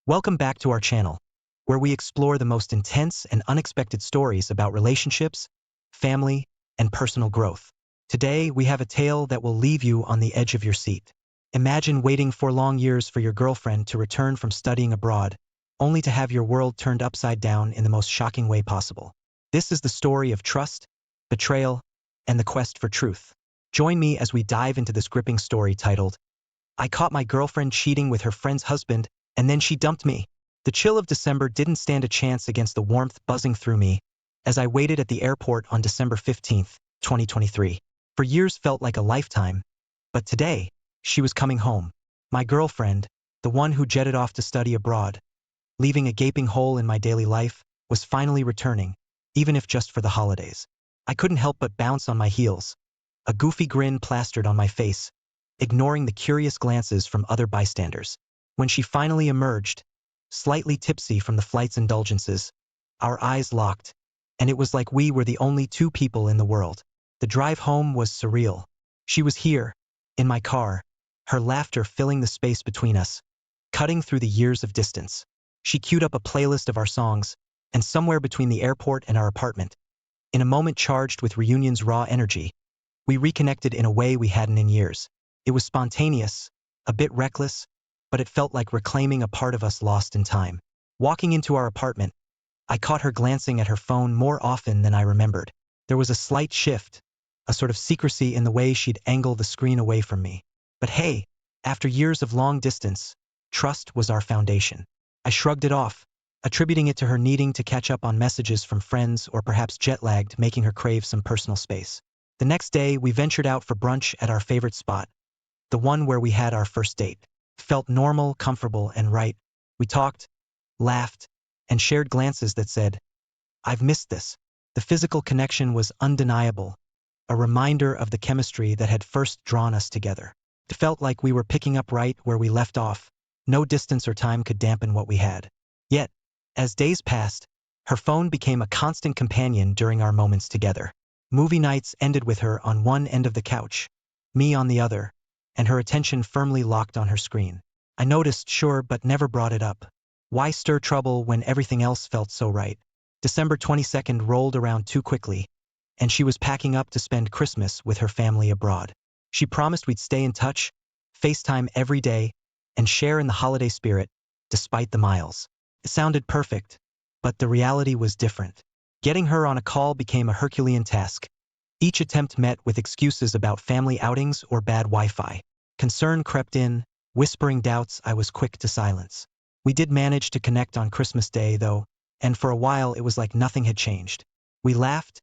Welcome back to our channel, where we explore the most intense and unexpected stories about relationships, family, and personal growth. Today, we have a tale that will leave you on the edge of your seat. Imagine waiting for long years for your girlfriend to return from studying abroad, only to have your world turned upside down in the most shocking way possible. This is the story of trust, betrayal, and the quest for truth. Join me as we dive into this gripping story titled, "I Caught My Girlfriend Cheating with Her Friend's Husband, and Then She Dumped Me." The chill of December didn't stand a chance against the warmth buzzing through me as I waited at the airport on December 15th, 2023. For years felt like a lifetime, but today, she was coming home. My girlfriend, the one who jetted off to study abroad, leaving a gaping hole in my daily life, was finally returning, even if just for the holidays. I couldn't help but bounce on my heels, a goofy grin plastered on my face, ignoring the curious glances from other bystanders. When she finally emerged, slightly tipsy from the flight's indulgences, our eyes locked, and it was like we were the only two people in the world. The drive home was surreal. She was here, in my car, her laughter filling the space between us, cutting through the years of distance. She queued up a playlist of our songs, and somewhere between the airport and our apartment, in a moment charged with reunion's raw energy, we reconnected in a way we hadn't in years. It was spontaneous, a bit reckless, but it felt like reclaiming a part of us lost in time. Walking into our apartment, I caught her glancing at her phone more often than I remembered. There was a slight shift, a sort of secrecy in the way she'd angle the screen away from me. But hey, after years of long distance, trust was our foundation. I shrugged it off, attributing it to her needing to catch up on messages from friends or perhaps jet-lagged, making her crave some personal space. The next day, we ventured out for brunch at our favorite spot, the one where we had our first date. Felt normal, comfortable, and right. We talked, laughed, and shared glances that said, "I've missed this." The physical connection was undeniable, a reminder of the chemistry that had first drawn us together. It felt like we were picking up right where we left off. No distance or time could dampen what we had. Yet, as days passed, her phone became a constant companion during our moments together. Movie nights ended with her on one end of the couch, me on the other, and her attention firmly locked on her screen. I noticed, sure, but never brought it up. Why stir trouble when everything else felt so right? December 22nd rolled around too quickly, and she was packing up to spend Christmas with her family abroad. She promised we'd stay in touch, FaceTime every day, and share in the holiday spirit, despite the miles. It sounded perfect, but the reality was different. Getting her on a call became a Herculean task. Each attempt met with excuses about family outings or bad Wi-Fi. Concern crept in, whispering doubts I was quick to silence. We did manage to connect on Christmas Day, though, and for a while it was like nothing had changed. We laughed,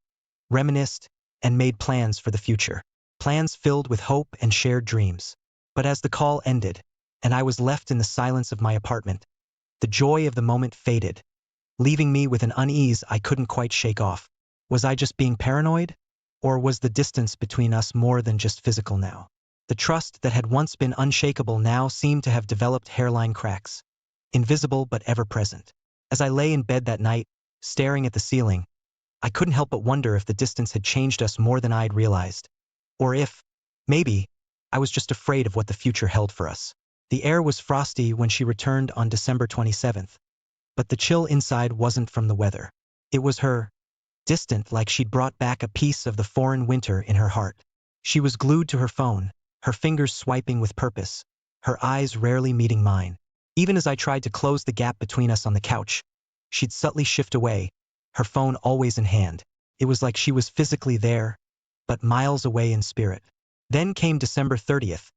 reminisced, and made plans for the future. Plans filled with hope and shared dreams. But as the call ended, and I was left in the silence of my apartment, the joy of the moment faded, leaving me with an unease I couldn't quite shake off. Was I just being paranoid? Or was the distance between us more than just physical now? The trust that had once been unshakable now seemed to have developed hairline cracks, invisible but ever-present. As I lay in bed that night, staring at the ceiling, I couldn't help but wonder if the distance had changed us more than I'd realized. Or if, maybe, I was just afraid of what the future held for us. The air was frosty when she returned on December 27th, but the chill inside wasn't from the weather. It was her, distant, like she'd brought back a piece of the foreign winter in her heart. She was glued to her phone, her fingers swiping with purpose, her eyes rarely meeting mine. Even as I tried to close the gap between us on the couch, she'd subtly shift away, her phone always in hand. It was like she was physically there, but miles away in spirit. Then came December 30th,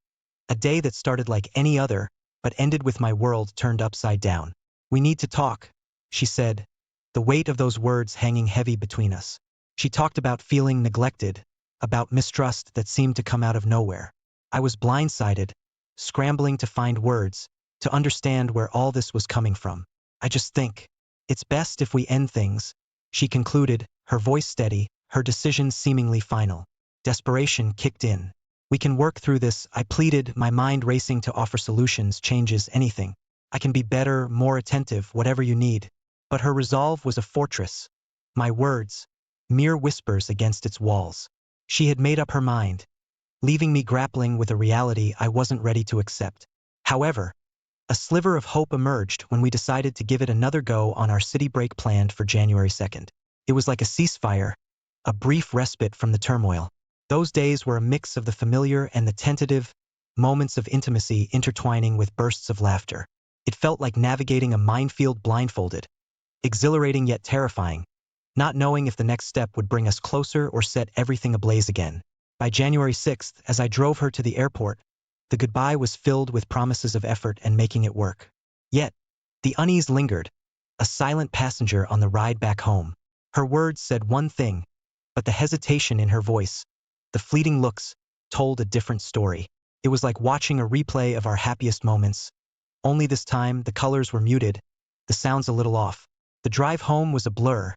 a day that started like any other, but ended with my world turned upside down. "We need to talk," she said, the weight of those words hanging heavy between us. She talked about feeling neglected, about mistrust that seemed to come out of nowhere. I was blindsided, scrambling to find words, to understand where all this was coming from. "I just think it's best if we end things," she concluded, her voice steady, her decision seemingly final. Desperation kicked in. "We can work through this," I pleaded, my mind racing to offer solutions, changes, anything. "I can be better, more attentive, whatever you need." But her resolve was a fortress. My words, mere whispers against its walls. She had made up her mind, leaving me grappling with a reality I wasn't ready to accept. However, A sliver of hope emerged when we decided to give it another go on our city break planned for January 2nd. It was like a ceasefire, a brief respite from the turmoil. Those days were a mix of the familiar and the tentative, moments of intimacy intertwining with bursts of laughter. It felt like navigating a minefield blindfolded, exhilarating yet terrifying, not knowing if the next step would bring us closer or set everything ablaze again. By January 6th, as I drove her to the airport, the goodbye was filled with promises of effort and making it work. Yet, the unease lingered, a silent passenger on the ride back home. Her words said one thing, but the hesitation in her voice, the fleeting looks, told a different story. It was like watching a replay of our happiest moments. Only this time, the colors were muted, the sounds a little off. The drive home was a blur,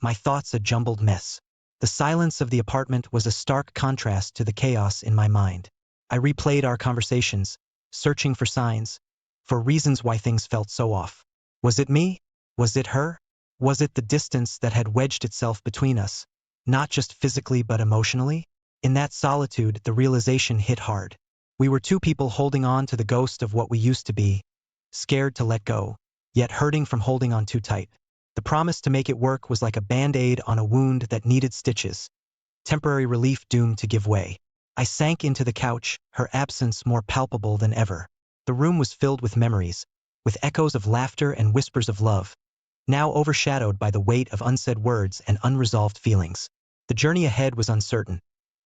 my thoughts a jumbled mess. The silence of the apartment was a stark contrast to the chaos in my mind. I replayed our conversations, searching for signs, for reasons why things felt so off. Was it me? Was it her? Was it the distance that had wedged itself between us, not just physically but emotionally? In that solitude, the realization hit hard. We were two people holding on to the ghost of what we used to be, scared to let go, yet hurting from holding on too tight. The promise to make it work was like a band-aid on a wound that needed stitches, temporary relief doomed to give way. I sank into the couch, her absence more palpable than ever. The room was filled with memories, with echoes of laughter and whispers of love, now overshadowed by the weight of unsaid words and unresolved feelings. The journey ahead was uncertain,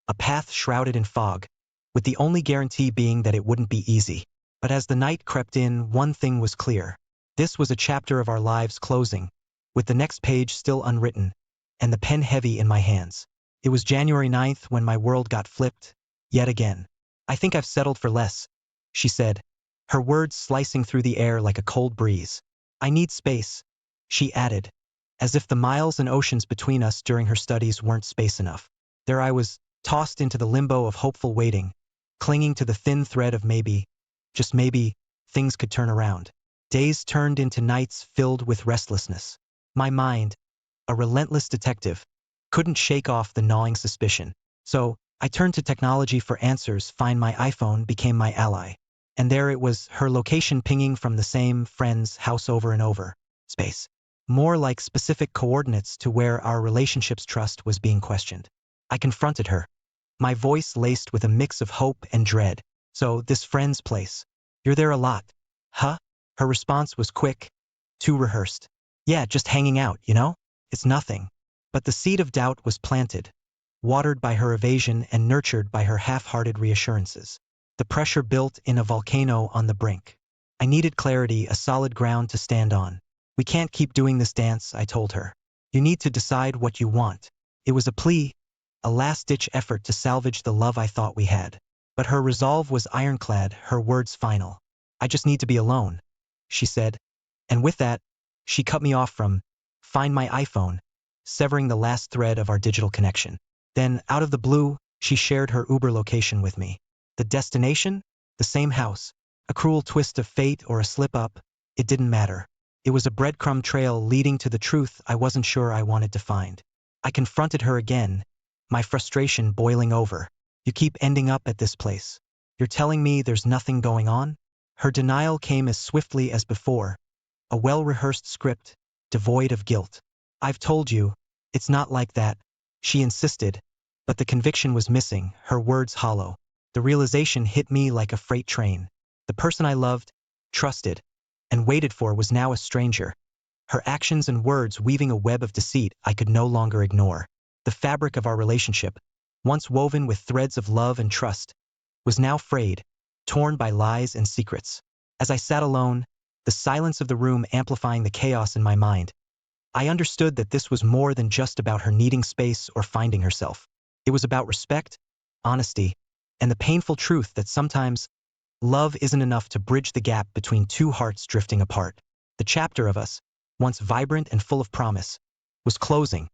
a path shrouded in fog, with the only guarantee being that it wouldn't be easy. But as the night crept in, one thing was clear. This was a chapter of our lives closing, with the next page still unwritten, and the pen heavy in my hands. It was January 9th when my world got flipped, yet again. "I think I've settled for less," she said, her words slicing through the air like a cold breeze. "I need space," she added, as if the miles and oceans between us during her studies weren't space enough. There I was, tossed into the limbo of hopeful waiting, clinging to the thin thread of maybe, just maybe, things could turn around. Days turned into nights filled with restlessness. My mind, a relentless detective, couldn't shake off the gnawing suspicion. So, I turned to technology for answers. Find My iPhone became my ally. And there it was, her location pinging from the same friend's house over and over. Space. More like specific coordinates to where our relationship's trust was being questioned. I confronted her, my voice laced with a mix of hope and dread. "So, this friend's place. You're there a lot, huh?" Her response was quick, too rehearsed. "Yeah, just hanging out, you know? It's nothing." But the seed of doubt was planted, watered by her evasion and nurtured by her half-hearted reassurances. The pressure built in a volcano on the brink. I needed clarity, a solid ground to stand on. "We can't keep doing this dance," I told her. "You need to decide what you want." It was a plea, a last-ditch effort to salvage the love I thought we had. But her resolve was ironclad, her words final. "I just need to be alone," she said. And with that, she cut me off from Find My iPhone, severing the last thread of our digital connection. Then, out of the blue, she shared her Uber location with me. The destination? The same house. A cruel twist of fate or a slip-up, it didn't matter. It was a breadcrumb trail leading to the truth I wasn't sure I wanted to find. I confronted her again, my frustration boiling over. "You keep ending up at this place. You're telling me there's nothing going on?" Her denial came as swiftly as before, a well-rehearsed script, devoid of guilt. "I've told you, it's not like that," she insisted, but the conviction was missing, her words hollow. The realization hit me like a freight train. The person I loved, trusted, and waited for was now a stranger. Her actions and words weaving a web of deceit I could no longer ignore. The fabric of our relationship, once woven with threads of love and trust, was now frayed, torn by lies and secrets. As I sat alone, the silence of the room amplifying the chaos in my mind, I understood that this was more than just about her needing space or finding herself. It was about respect, honesty, and the painful truth that sometimes love isn't enough to bridge the gap between two hearts drifting apart. The chapter of us, once vibrant and full of promise, was closing,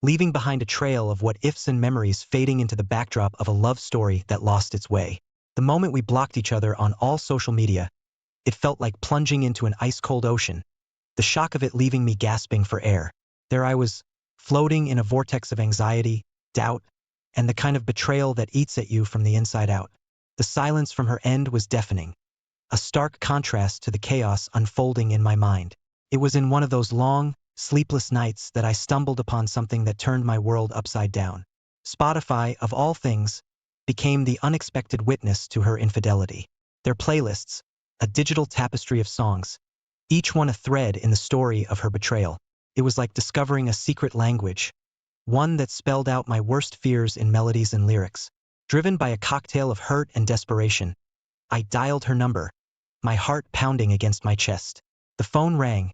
leaving behind a trail of what-ifs and memories fading into the backdrop of a love story that lost its way. The moment we blocked each other on all social media, it felt like plunging into an ice-cold ocean, the shock of it leaving me gasping for air. There I was, floating in a vortex of anxiety, doubt, and the kind of betrayal that eats at you from the inside out. The silence from her end was deafening, a stark contrast to the chaos unfolding in my mind. It was in one of those long, sleepless nights that I stumbled upon something that turned my world upside down. Spotify, of all things, became the unexpected witness to her infidelity. Their playlists, a digital tapestry of songs, each one a thread in the story of her betrayal. It was like discovering a secret language, one that spelled out my worst fears in melodies and lyrics. Driven by a cocktail of hurt and desperation, I dialed her number, my heart pounding against my chest. The phone rang,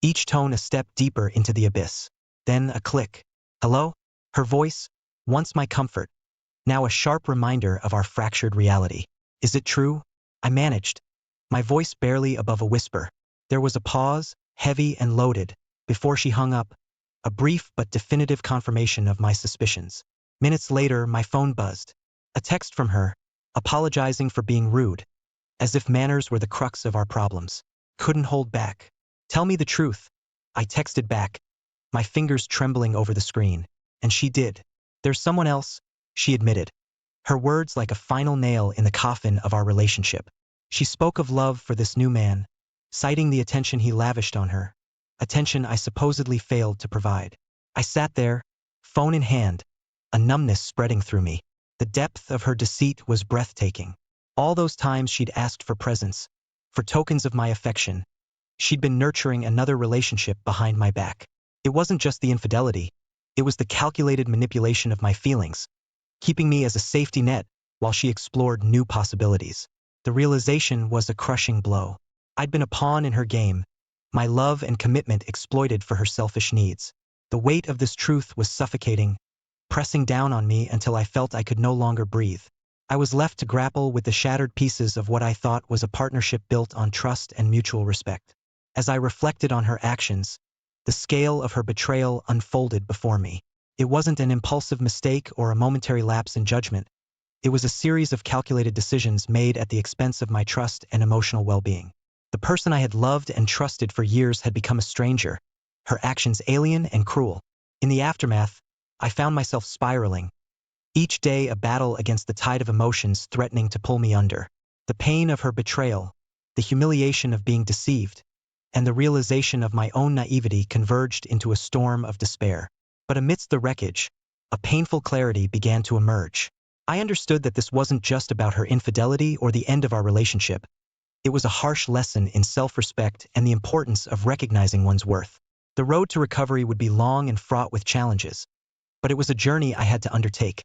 each tone a step deeper into the abyss. Then a click. Hello? Her voice, once my comfort, now a sharp reminder of our fractured reality. Is it true? I managed, my voice barely above a whisper. There was a pause, heavy and loaded, before she hung up, a brief but definitive confirmation of my suspicions. Minutes later, my phone buzzed. A text from her, apologizing for being rude, as if manners were the crux of our problems. Couldn't hold back. Tell me the truth. I texted back, my fingers trembling over the screen. And she did. There's someone else, she admitted. Her words like a final nail in the coffin of our relationship. She spoke of love for this new man, citing the attention he lavished on her, attention I supposedly failed to provide. I sat there, phone in hand, a numbness spreading through me. The depth of her deceit was breathtaking. All those times she'd asked for presents, for tokens of my affection, she'd been nurturing another relationship behind my back. It wasn't just the infidelity, it was the calculated manipulation of my feelings, keeping me as a safety net while she explored new possibilities. The realization was a crushing blow. I'd been a pawn in her game, my love and commitment exploited for her selfish needs. The weight of this truth was suffocating, pressing down on me until I felt I could no longer breathe. I was left to grapple with the shattered pieces of what I thought was a partnership built on trust and mutual respect. As I reflected on her actions, the scale of her betrayal unfolded before me. It wasn't an impulsive mistake or a momentary lapse in judgment. It was a series of calculated decisions made at the expense of my trust and emotional well-being. The person I had loved and trusted for years had become a stranger, her actions alien and cruel. In the aftermath, I found myself spiraling, each day a battle against the tide of emotions threatening to pull me under. The pain of her betrayal, the humiliation of being deceived, and the realization of my own naivety converged into a storm of despair. But amidst the wreckage, a painful clarity began to emerge. I understood that this wasn't just about her infidelity or the end of our relationship. It was a harsh lesson in self-respect and the importance of recognizing one's worth. The road to recovery would be long and fraught with challenges, but it was a journey I had to undertake,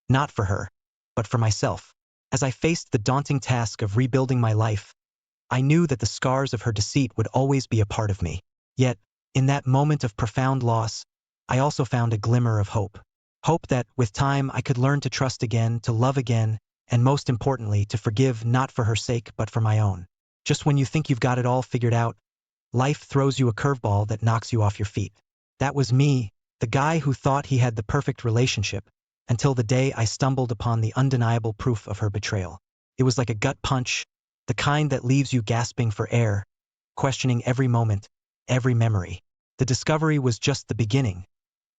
not for her, but for myself. As I faced the daunting task of rebuilding my life, I knew that the scars of her deceit would always be a part of me. Yet, in that moment of profound loss, I also found a glimmer of hope. Hope that, with time, I could learn to trust again, to love again, and most importantly, to forgive not for her sake but for my own. Just when you think you've got it all figured out, life throws you a curveball that knocks you off your feet. That was me, the guy who thought he had the perfect relationship, until the day I stumbled upon the undeniable proof of her betrayal. It was like a gut punch, the kind that leaves you gasping for air, questioning every moment, every memory. The discovery was just the beginning,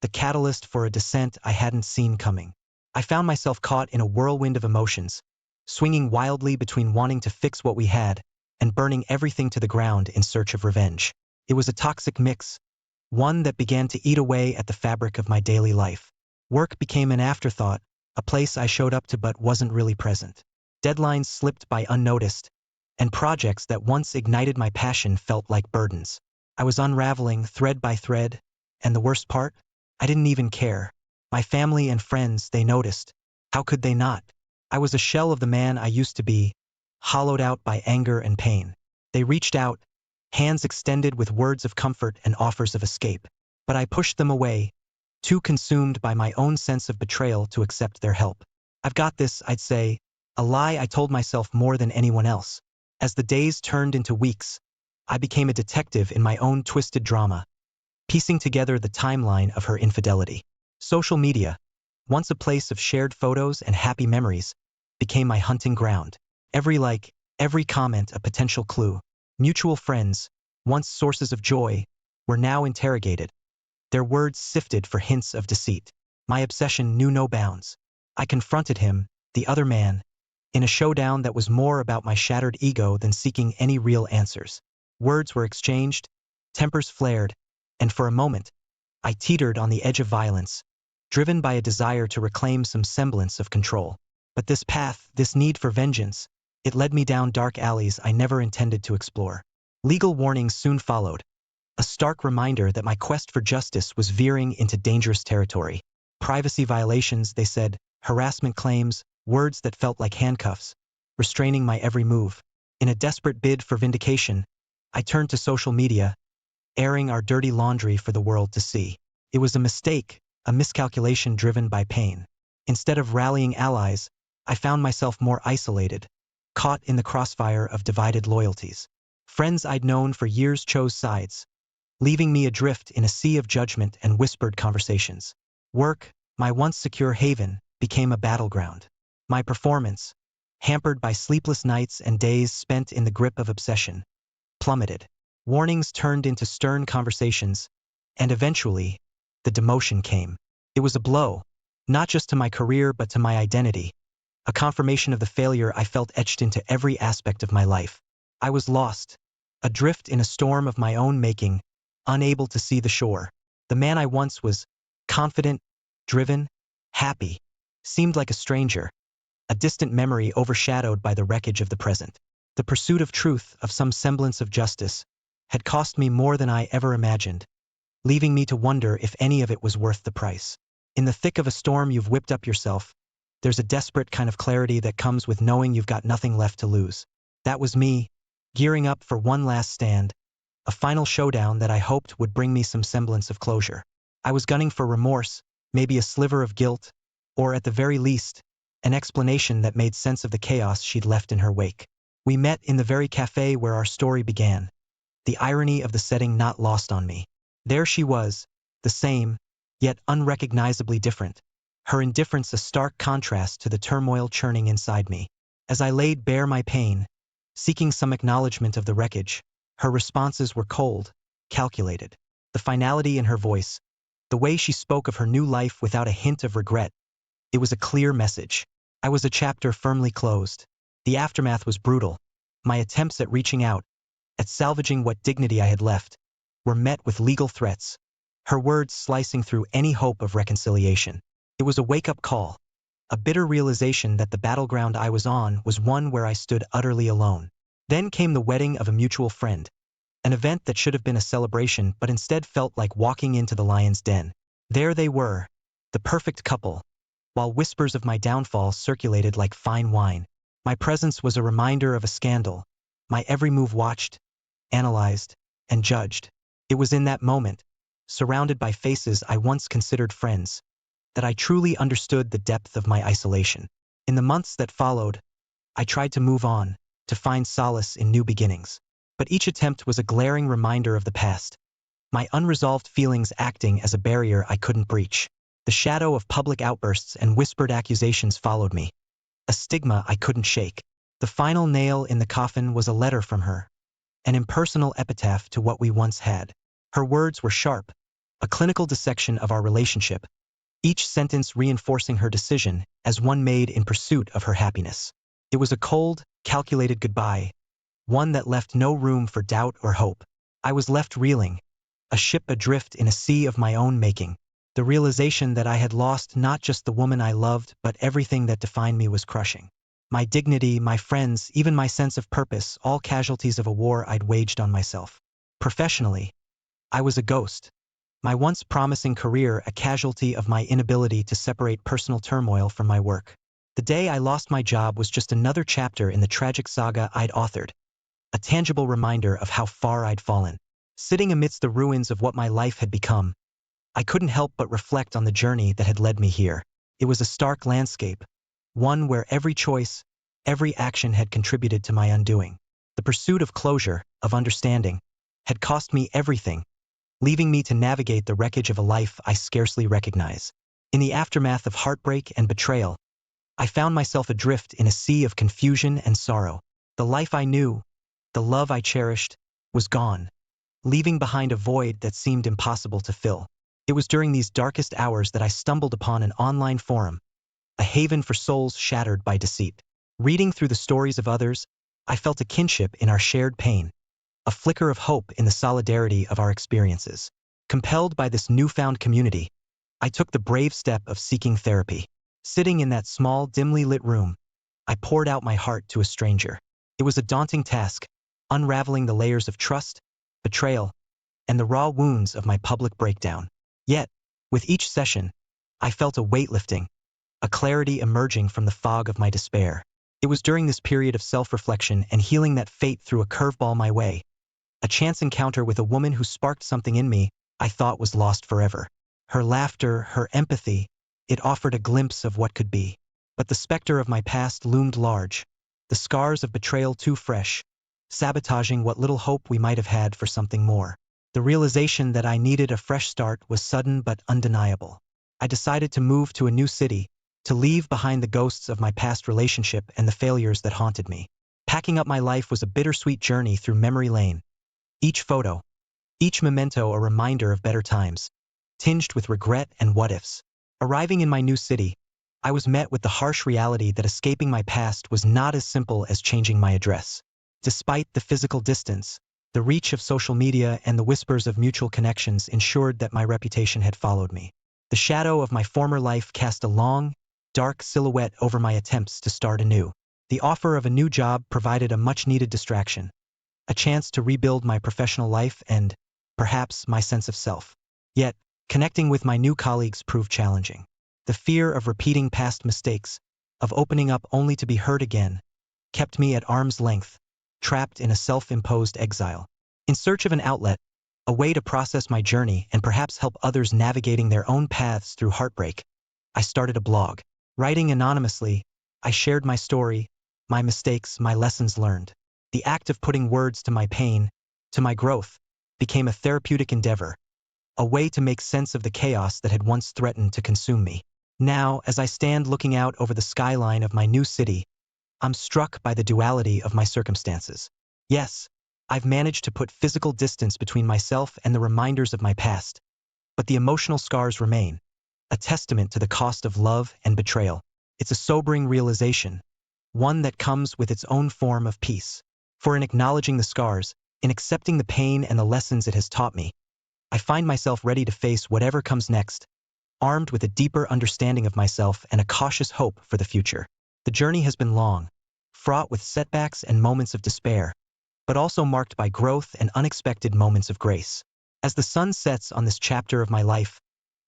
the catalyst for a descent I hadn't seen coming. I found myself caught in a whirlwind of emotions, swinging wildly between wanting to fix what we had and burning everything to the ground in search of revenge. It was a toxic mix, one that began to eat away at the fabric of my daily life. Work became an afterthought, a place I showed up to but wasn't really present. Deadlines slipped by unnoticed, and projects that once ignited my passion felt like burdens. I was unraveling thread by thread, and the worst part? I didn't even care. My family and friends, they noticed. How could they not? I was a shell of the man I used to be, hollowed out by anger and pain. They reached out, hands extended with words of comfort and offers of escape. But I pushed them away, too consumed by my own sense of betrayal to accept their help. I've got this, I'd say, a lie I told myself more than anyone else. As the days turned into weeks, I became a detective in my own twisted drama, piecing together the timeline of her infidelity. Social media, once a place of shared photos and happy memories, became my hunting ground. Every like, every comment a potential clue. Mutual friends, once sources of joy, were now interrogated, their words sifted for hints of deceit. My obsession knew no bounds. I confronted him, the other man, in a showdown that was more about my shattered ego than seeking any real answers. Words were exchanged, tempers flared, and for a moment, I teetered on the edge of violence, driven by a desire to reclaim some semblance of control. But this path, this need for vengeance, it led me down dark alleys I never intended to explore. Legal warnings soon followed, a stark reminder that my quest for justice was veering into dangerous territory. Privacy violations, they said, harassment claims, words that felt like handcuffs, restraining my every move. In a desperate bid for vindication, I turned to social media, airing our dirty laundry for the world to see. It was a mistake, a miscalculation driven by pain. Instead of rallying allies, I found myself more isolated, caught in the crossfire of divided loyalties. Friends I'd known for years chose sides, leaving me adrift in a sea of judgment and whispered conversations. Work, my once secure haven, became a battleground. My performance, hampered by sleepless nights and days spent in the grip of obsession, plummeted. Warnings turned into stern conversations, and eventually, the demotion came. It was a blow, not just to my career but to my identity, a confirmation of the failure I felt etched into every aspect of my life. I was lost, adrift in a storm of my own making, unable to see the shore. The man I once was, confident, driven, happy, seemed like a stranger, a distant memory overshadowed by the wreckage of the present. The pursuit of truth, of some semblance of justice, had cost me more than I ever imagined, leaving me to wonder if any of it was worth the price. In the thick of a storm you've whipped up yourself, there's a desperate kind of clarity that comes with knowing you've got nothing left to lose. That was me, gearing up for one last stand, a final showdown that I hoped would bring me some semblance of closure. I was gunning for remorse, maybe a sliver of guilt, or at the very least, an explanation that made sense of the chaos she'd left in her wake. We met in the very cafe where our story began, the irony of the setting not lost on me. There she was, the same, yet unrecognizably different, her indifference a stark contrast to the turmoil churning inside me. As I laid bare my pain, seeking some acknowledgement of the wreckage, her responses were cold, calculated. The finality in her voice, the way she spoke of her new life without a hint of regret, it was a clear message. I was a chapter firmly closed. The aftermath was brutal. My attempts at reaching out, at salvaging what dignity I had left, were met with legal threats, her words slicing through any hope of reconciliation. It was a wake-up call, a bitter realization that the battleground I was on was one where I stood utterly alone. Then came the wedding of a mutual friend, an event that should have been a celebration but instead felt like walking into the lion's den. There they were, the perfect couple, while whispers of my downfall circulated like fine wine. My presence was a reminder of a scandal, my every move watched, analyzed, and judged. It was in that moment, surrounded by faces I once considered friends, that I truly understood the depth of my isolation. In the months that followed, I tried to move on, to find solace in new beginnings. But each attempt was a glaring reminder of the past, my unresolved feelings acting as a barrier I couldn't breach. The shadow of public outbursts and whispered accusations followed me, a stigma I couldn't shake. The final nail in the coffin was a letter from her, an impersonal epitaph to what we once had. Her words were sharp, a clinical dissection of our relationship, each sentence reinforcing her decision as one made in pursuit of her happiness. It was a cold, calculated goodbye, one that left no room for doubt or hope. I was left reeling, a ship adrift in a sea of my own making. The realization that I had lost not just the woman I loved, but everything that defined me was crushing. My dignity, my friends, even my sense of purpose, all casualties of a war I'd waged on myself. Professionally, I was a ghost. My once promising career a casualty of my inability to separate personal turmoil from my work. The day I lost my job was just another chapter in the tragic saga I'd authored, a tangible reminder of how far I'd fallen. Sitting amidst the ruins of what my life had become, I couldn't help but reflect on the journey that had led me here. It was a stark landscape, one where every choice, every action had contributed to my undoing. The pursuit of closure, of understanding, had cost me everything, leaving me to navigate the wreckage of a life I scarcely recognize. In the aftermath of heartbreak and betrayal, I found myself adrift in a sea of confusion and sorrow. The life I knew, the love I cherished, was gone, leaving behind a void that seemed impossible to fill. It was during these darkest hours that I stumbled upon an online forum, a haven for souls shattered by deceit. Reading through the stories of others, I felt a kinship in our shared pain, a flicker of hope in the solidarity of our experiences. Compelled by this newfound community, I took the brave step of seeking therapy. Sitting in that small, dimly lit room, I poured out my heart to a stranger. It was a daunting task, unraveling the layers of trust, betrayal, and the raw wounds of my public breakdown. Yet, with each session, I felt a weight lifting, a clarity emerging from the fog of my despair. It was during this period of self-reflection and healing that fate threw a curveball my way, a chance encounter with a woman who sparked something in me I thought was lost forever. Her laughter, her empathy, it offered a glimpse of what could be. But the specter of my past loomed large, the scars of betrayal too fresh, sabotaging what little hope we might have had for something more. The realization that I needed a fresh start was sudden but undeniable. I decided to move to a new city, to leave behind the ghosts of my past relationship and the failures that haunted me. Packing up my life was a bittersweet journey through memory lane. Each photo, each memento a reminder of better times, tinged with regret and what-ifs. Arriving in my new city, I was met with the harsh reality that escaping my past was not as simple as changing my address. Despite the physical distance, the reach of social media and the whispers of mutual connections ensured that my reputation had followed me. The shadow of my former life cast a long, dark silhouette over my attempts to start anew. The offer of a new job provided a much-needed distraction, a chance to rebuild my professional life and, perhaps, my sense of self. Yet, connecting with my new colleagues proved challenging. The fear of repeating past mistakes, of opening up only to be hurt again, kept me at arm's length, trapped in a self-imposed exile. In search of an outlet, a way to process my journey and perhaps help others navigating their own paths through heartbreak, I started a blog. Writing anonymously, I shared my story, my mistakes, my lessons learned. The act of putting words to my pain, to my growth, became a therapeutic endeavor, a way to make sense of the chaos that had once threatened to consume me. Now, as I stand looking out over the skyline of my new city, I'm struck by the duality of my circumstances. Yes, I've managed to put physical distance between myself and the reminders of my past, but the emotional scars remain, a testament to the cost of love and betrayal. It's a sobering realization, one that comes with its own form of peace. For in acknowledging the scars, in accepting the pain and the lessons it has taught me, I find myself ready to face whatever comes next, armed with a deeper understanding of myself and a cautious hope for the future. The journey has been long, fraught with setbacks and moments of despair, but also marked by growth and unexpected moments of grace. As the sun sets on this chapter of my life,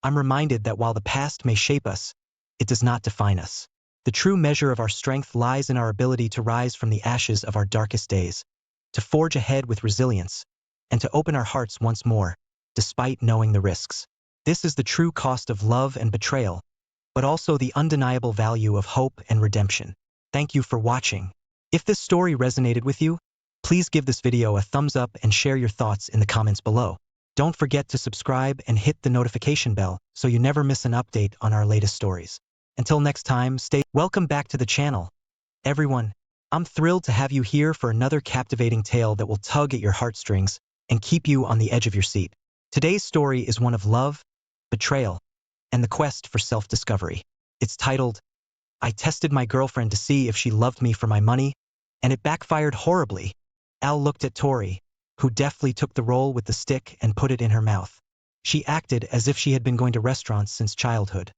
I'm reminded that while the past may shape us, it does not define us. The true measure of our strength lies in our ability to rise from the ashes of our darkest days, to forge ahead with resilience, and to open our hearts once more, despite knowing the risks. This is the true cost of love and betrayal, but also the undeniable value of hope and redemption. Thank you for watching. If this story resonated with you, please give this video a thumbs up and share your thoughts in the comments below. Don't forget to subscribe and hit the notification bell so you never miss an update on our latest stories. Until next time, welcome back to the channel. Everyone, I'm thrilled to have you here for another captivating tale that will tug at your heartstrings and keep you on the edge of your seat. Today's story is one of love, betrayal, and the quest for self-discovery. It's titled, I Tested My Girlfriend to See If She Loved Me for My Money, and It Backfired Horribly. Al looked at Tori, who deftly took the roll with the stick and put it in her mouth. She acted as if she had been going to restaurants since childhood,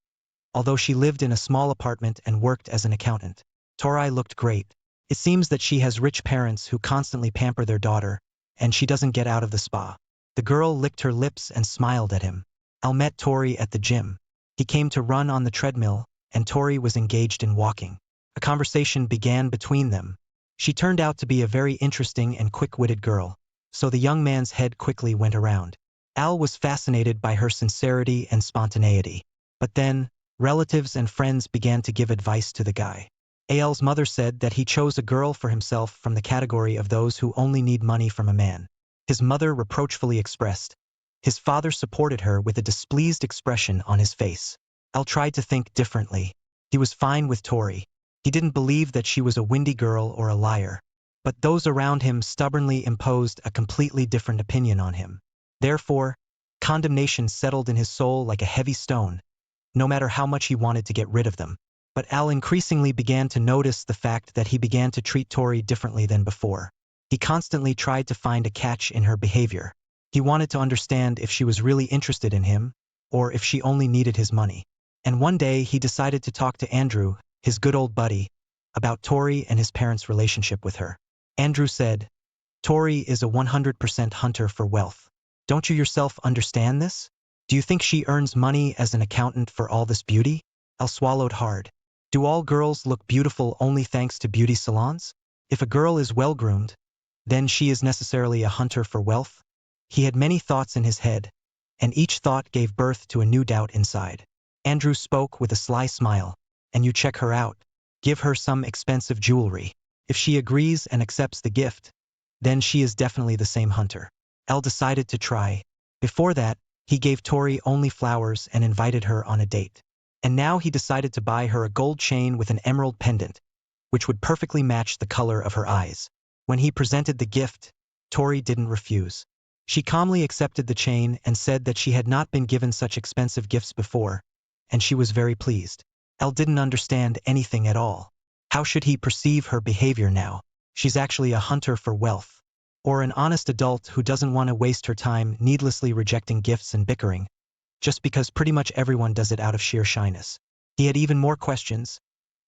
although she lived in a small apartment and worked as an accountant. Tori looked great. It seems that she has rich parents who constantly pamper their daughter, and she doesn't get out of the spa. The girl licked her lips and smiled at him. Al met Tori at the gym. He came to run on the treadmill, and Tori was engaged in walking. A conversation began between them. She turned out to be a very interesting and quick-witted girl, so the young man's head quickly went around. Al was fascinated by her sincerity and spontaneity. But then, relatives and friends began to give advice to the guy. Al's mother said that he chose a girl for himself from the category of those who only need money from a man. His mother reproachfully expressed. His father supported her with a displeased expression on his face. Al tried to think differently. He was fine with Tori. He didn't believe that she was a windy girl or a liar. But those around him stubbornly imposed a completely different opinion on him. Therefore, condemnation settled in his soul like a heavy stone, no matter how much he wanted to get rid of them. But Al increasingly began to notice the fact that he began to treat Tori differently than before. He constantly tried to find a catch in her behavior. He wanted to understand if she was really interested in him, or if she only needed his money. And one day he decided to talk to Andrew, his good old buddy, about Tori and his parents' relationship with her. Andrew said, "Tori is a 100% hunter for wealth. Don't you yourself understand this? Do you think she earns money as an accountant for all this beauty?" Al swallowed hard. Do all girls look beautiful only thanks to beauty salons? If a girl is well-groomed, then she is necessarily a hunter for wealth? He had many thoughts in his head, and each thought gave birth to a new doubt inside. Andrew spoke with a sly smile. "And you check her out. Give her some expensive jewelry. If she agrees and accepts the gift, then she is definitely the same hunter." Al decided to try. Before that, he gave Tori only flowers and invited her on a date. And now he decided to buy her a gold chain with an emerald pendant, which would perfectly match the color of her eyes. When he presented the gift, Tori didn't refuse. She calmly accepted the chain and said that she had not been given such expensive gifts before, and she was very pleased. Al didn't understand anything at all. How should he perceive her behavior now? She's actually a hunter for wealth, or an honest adult who doesn't want to waste her time needlessly rejecting gifts and bickering, just because pretty much everyone does it out of sheer shyness. He had even more questions,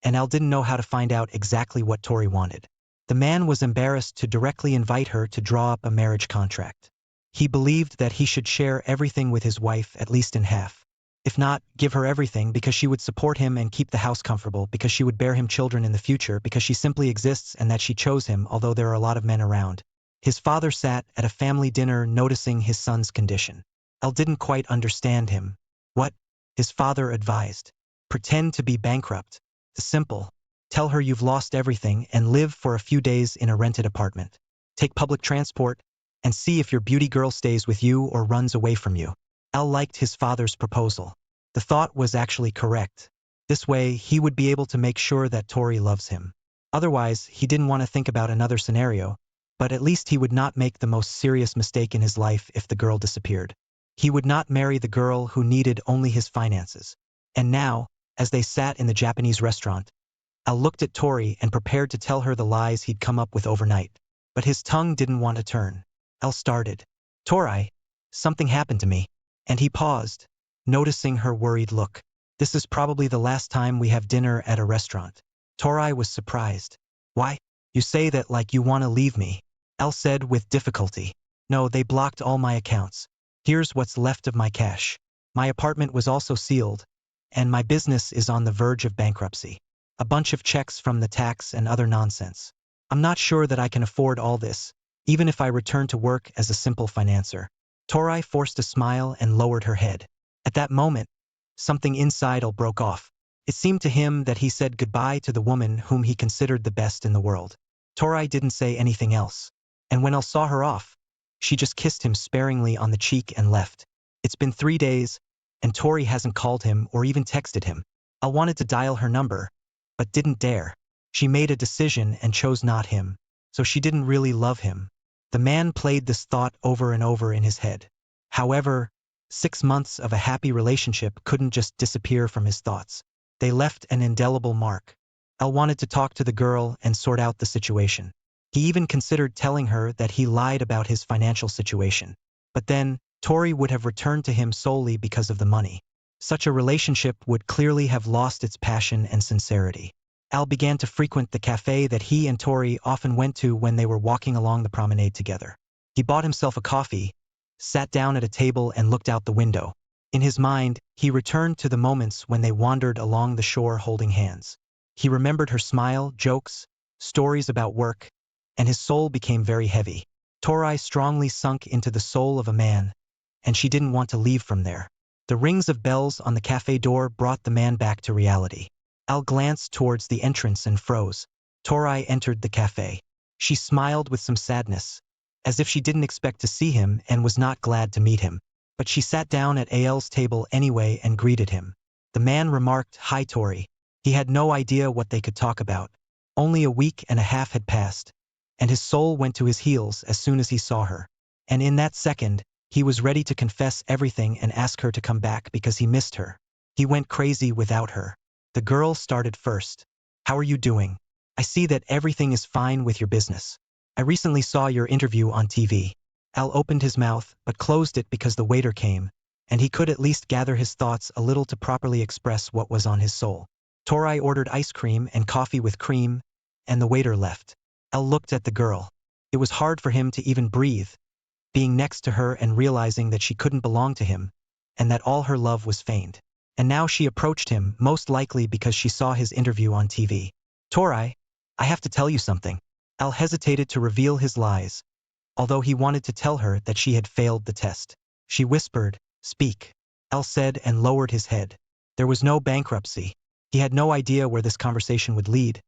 and Al didn't know how to find out exactly what Tori wanted. The man was embarrassed to directly invite her to draw up a marriage contract. He believed that he should share everything with his wife at least in half. If not, give her everything because she would support him and keep the house comfortable, because she would bear him children in the future, because she simply exists and that she chose him although there are a lot of men around. His father sat at a family dinner noticing his son's condition. Al didn't quite understand him. What? His father advised. Pretend to be bankrupt. The simple. Tell her you've lost everything and live for a few days in a rented apartment. Take public transport and see if your beauty girl stays with you or runs away from you. Al liked his father's proposal. The thought was actually correct. This way, he would be able to make sure that Tori loves him. Otherwise, he didn't want to think about another scenario, but at least he would not make the most serious mistake in his life if the girl disappeared. He would not marry the girl who needed only his finances. And now, as they sat in the Japanese restaurant, Al looked at Tori and prepared to tell her the lies he'd come up with overnight. But his tongue didn't want to turn. Al started. "Tori, something happened to me." And he paused, noticing her worried look. "This is probably the last time we have dinner at a restaurant." Tori was surprised. "Why? You say that like you want to leave me." Al said with difficulty. "No, they blocked all my accounts. Here's what's left of my cash. My apartment was also sealed, and my business is on the verge of bankruptcy. A bunch of checks from the tax and other nonsense. I'm not sure that I can afford all this, even if I return to work as a simple financer." Tori forced a smile and lowered her head. At that moment, something inside Al broke off. It seemed to him that he said goodbye to the woman whom he considered the best in the world. Tori didn't say anything else. And when Al saw her off, she just kissed him sparingly on the cheek and left. It's been 3 days, and Tori hasn't called him or even texted him. Al wanted to dial her number, but didn't dare. She made a decision and chose not him, so she didn't really love him. The man played this thought over and over in his head. However, 6 months of a happy relationship couldn't just disappear from his thoughts. They left an indelible mark. Al wanted to talk to the girl and sort out the situation. He even considered telling her that he lied about his financial situation. But then, Tori would have returned to him solely because of the money. Such a relationship would clearly have lost its passion and sincerity. Al began to frequent the cafe that he and Tori often went to when they were walking along the promenade together. He bought himself a coffee, sat down at a table and looked out the window. In his mind, he returned to the moments when they wandered along the shore holding hands. He remembered her smile, jokes, stories about work, and his soul became very heavy. Tori strongly sunk into the soul of a man, and she didn't want to leave from there. The rings of bells on the cafe door brought the man back to reality. Al glanced towards the entrance and froze. Tori entered the cafe. She smiled with some sadness, as if she didn't expect to see him and was not glad to meet him. But she sat down at Al's table anyway and greeted him. The man remarked, "Hi, Tori." He had no idea what they could talk about. Only a week and a half had passed, and his soul went to his heels as soon as he saw her. And in that second, he was ready to confess everything and ask her to come back because he missed her. He went crazy without her. The girl started first. How are you doing? I see that everything is fine with your business. I recently saw your interview on TV. Al opened his mouth, but closed it because the waiter came, and he could at least gather his thoughts a little to properly express what was on his soul. Torai ordered ice cream and coffee with cream, and the waiter left. Al looked at the girl. It was hard for him to even breathe, being next to her and realizing that she couldn't belong to him, and that all her love was feigned. And now she approached him, most likely because she saw his interview on TV. Torai, I have to tell you something. Al hesitated to reveal his lies, although he wanted to tell her that she had failed the test. She whispered, "Speak," Al said and lowered his head. There was no bankruptcy. He had no idea where this conversation would lead,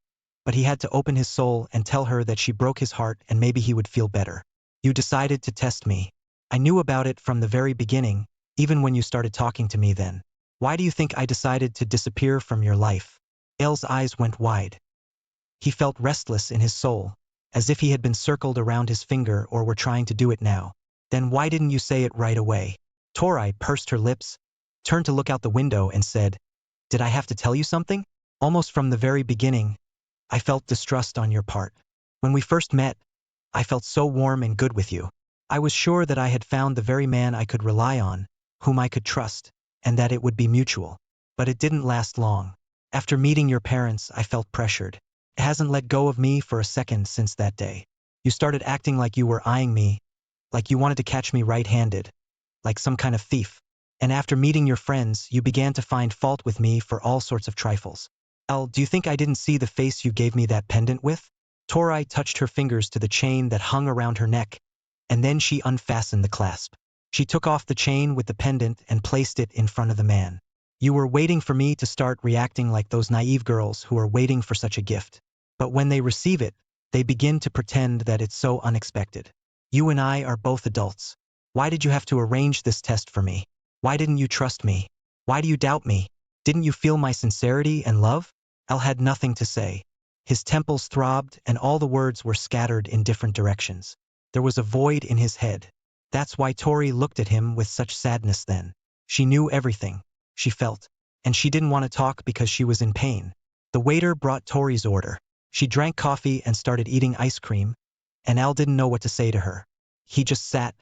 but he had to open his soul and tell her that she broke his heart and maybe he would feel better. You decided to test me. I knew about it from the very beginning, even when you started talking to me then. Why do you think I decided to disappear from your life? Al's eyes went wide. He felt restless in his soul, as if he had been circled around his finger or were trying to do it now. Then why didn't you say it right away? Torai pursed her lips, turned to look out the window and said, "Did I have to tell you something?" Almost from the very beginning, I felt distrust on your part. When we first met, I felt so warm and good with you. I was sure that I had found the very man I could rely on, whom I could trust, and that it would be mutual. But it didn't last long. After meeting your parents, I felt pressured. It hasn't let go of me for a second since that day. You started acting like you were eyeing me, like you wanted to catch me right-handed, like some kind of thief. And after meeting your friends, you began to find fault with me for all sorts of trifles. Al, do you think I didn't see the face you gave me that pendant with? Torai touched her fingers to the chain that hung around her neck, and then she unfastened the clasp. She took off the chain with the pendant and placed it in front of the man. You were waiting for me to start reacting like those naive girls who are waiting for such a gift. But when they receive it, they begin to pretend that it's so unexpected. You and I are both adults. Why did you have to arrange this test for me? Why didn't you trust me? Why do you doubt me? Didn't you feel my sincerity and love? Al had nothing to say. His temples throbbed and all the words were scattered in different directions. There was a void in his head. That's why Tori looked at him with such sadness then. She knew everything. She felt. And she didn't want to talk because she was in pain. The waiter brought Tori's order. She drank coffee and started eating ice cream, and Al didn't know what to say to her. He just sat,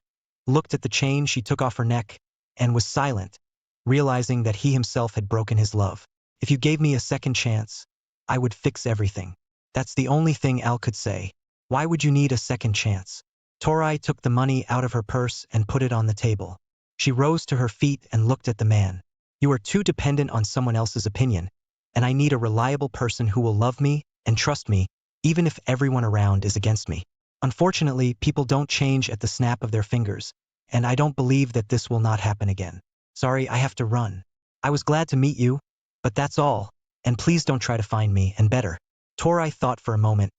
looked at the chain she took off her neck, and was silent, realizing that he himself had broken his love. If you gave me a second chance, I would fix everything. That's the only thing Al could say. Why would you need a second chance? Torai took the money out of her purse and put it on the table. She rose to her feet and looked at the man. You are too dependent on someone else's opinion, and I need a reliable person who will love me and trust me, even if everyone around is against me. Unfortunately, people don't change at the snap of their fingers, and I don't believe that this will not happen again. Sorry, I have to run. I was glad to meet you, but that's all, and please don't try to find me, and better. Torai thought for a moment,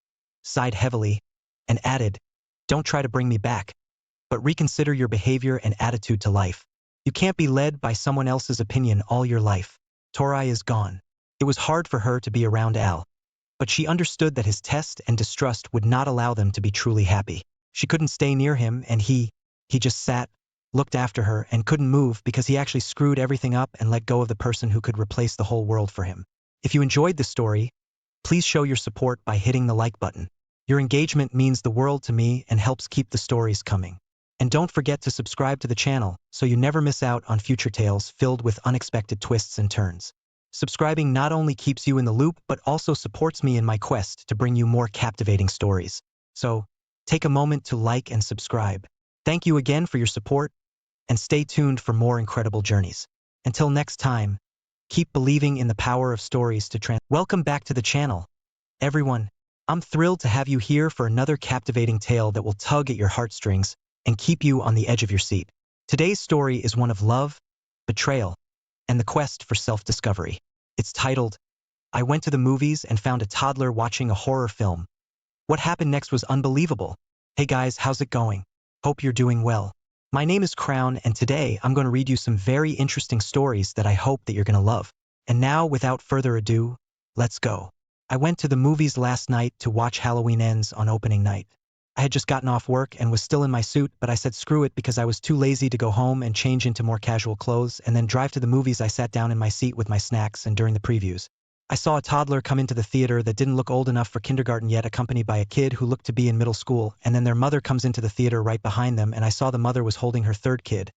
sighed heavily, and added, don't try to bring me back, but reconsider your behavior and attitude to life. You can't be led by someone else's opinion all your life. Torai is gone. It was hard for her to be around Al, but she understood that his test and distrust would not allow them to be truly happy. She couldn't stay near him, and he just sat, looked after her, and couldn't move because he actually screwed everything up and let go of the person who could replace the whole world for him. If you enjoyed this story, please show your support by hitting the like button. Your engagement means the world to me and helps keep the stories coming. And don't forget to subscribe to the channel so you never miss out on future tales filled with unexpected twists and turns. Subscribing not only keeps you in the loop but also supports me in my quest to bring you more captivating stories. So, take a moment to like and subscribe. Thank you again for your support, and stay tuned for more incredible journeys. Until next time, keep believing in the power of stories to Welcome back to the channel, everyone. I'm thrilled to have you here for another captivating tale that will tug at your heartstrings and keep you on the edge of your seat. Today's story is one of love, betrayal, and the quest for self-discovery. It's titled, I Went to the Movies and Found a Toddler Watching a Horror Film. What happened next was unbelievable. Hey guys, how's it going? Hope you're doing well. My name is Crown, and today I'm going to read you some very interesting stories that I hope that you're going to love. And now, without further ado, let's go. I went to the movies last night to watch Halloween Ends on opening night. I had just gotten off work and was still in my suit, but I said screw it because I was too lazy to go home and change into more casual clothes and then drive to the movies. I sat down in my seat with my snacks and during the previews, I saw a toddler come into the theater that didn't look old enough for kindergarten yet, accompanied by a kid who looked to be in middle school, and then their mother comes into the theater right behind them, and I saw the mother was holding her third kid,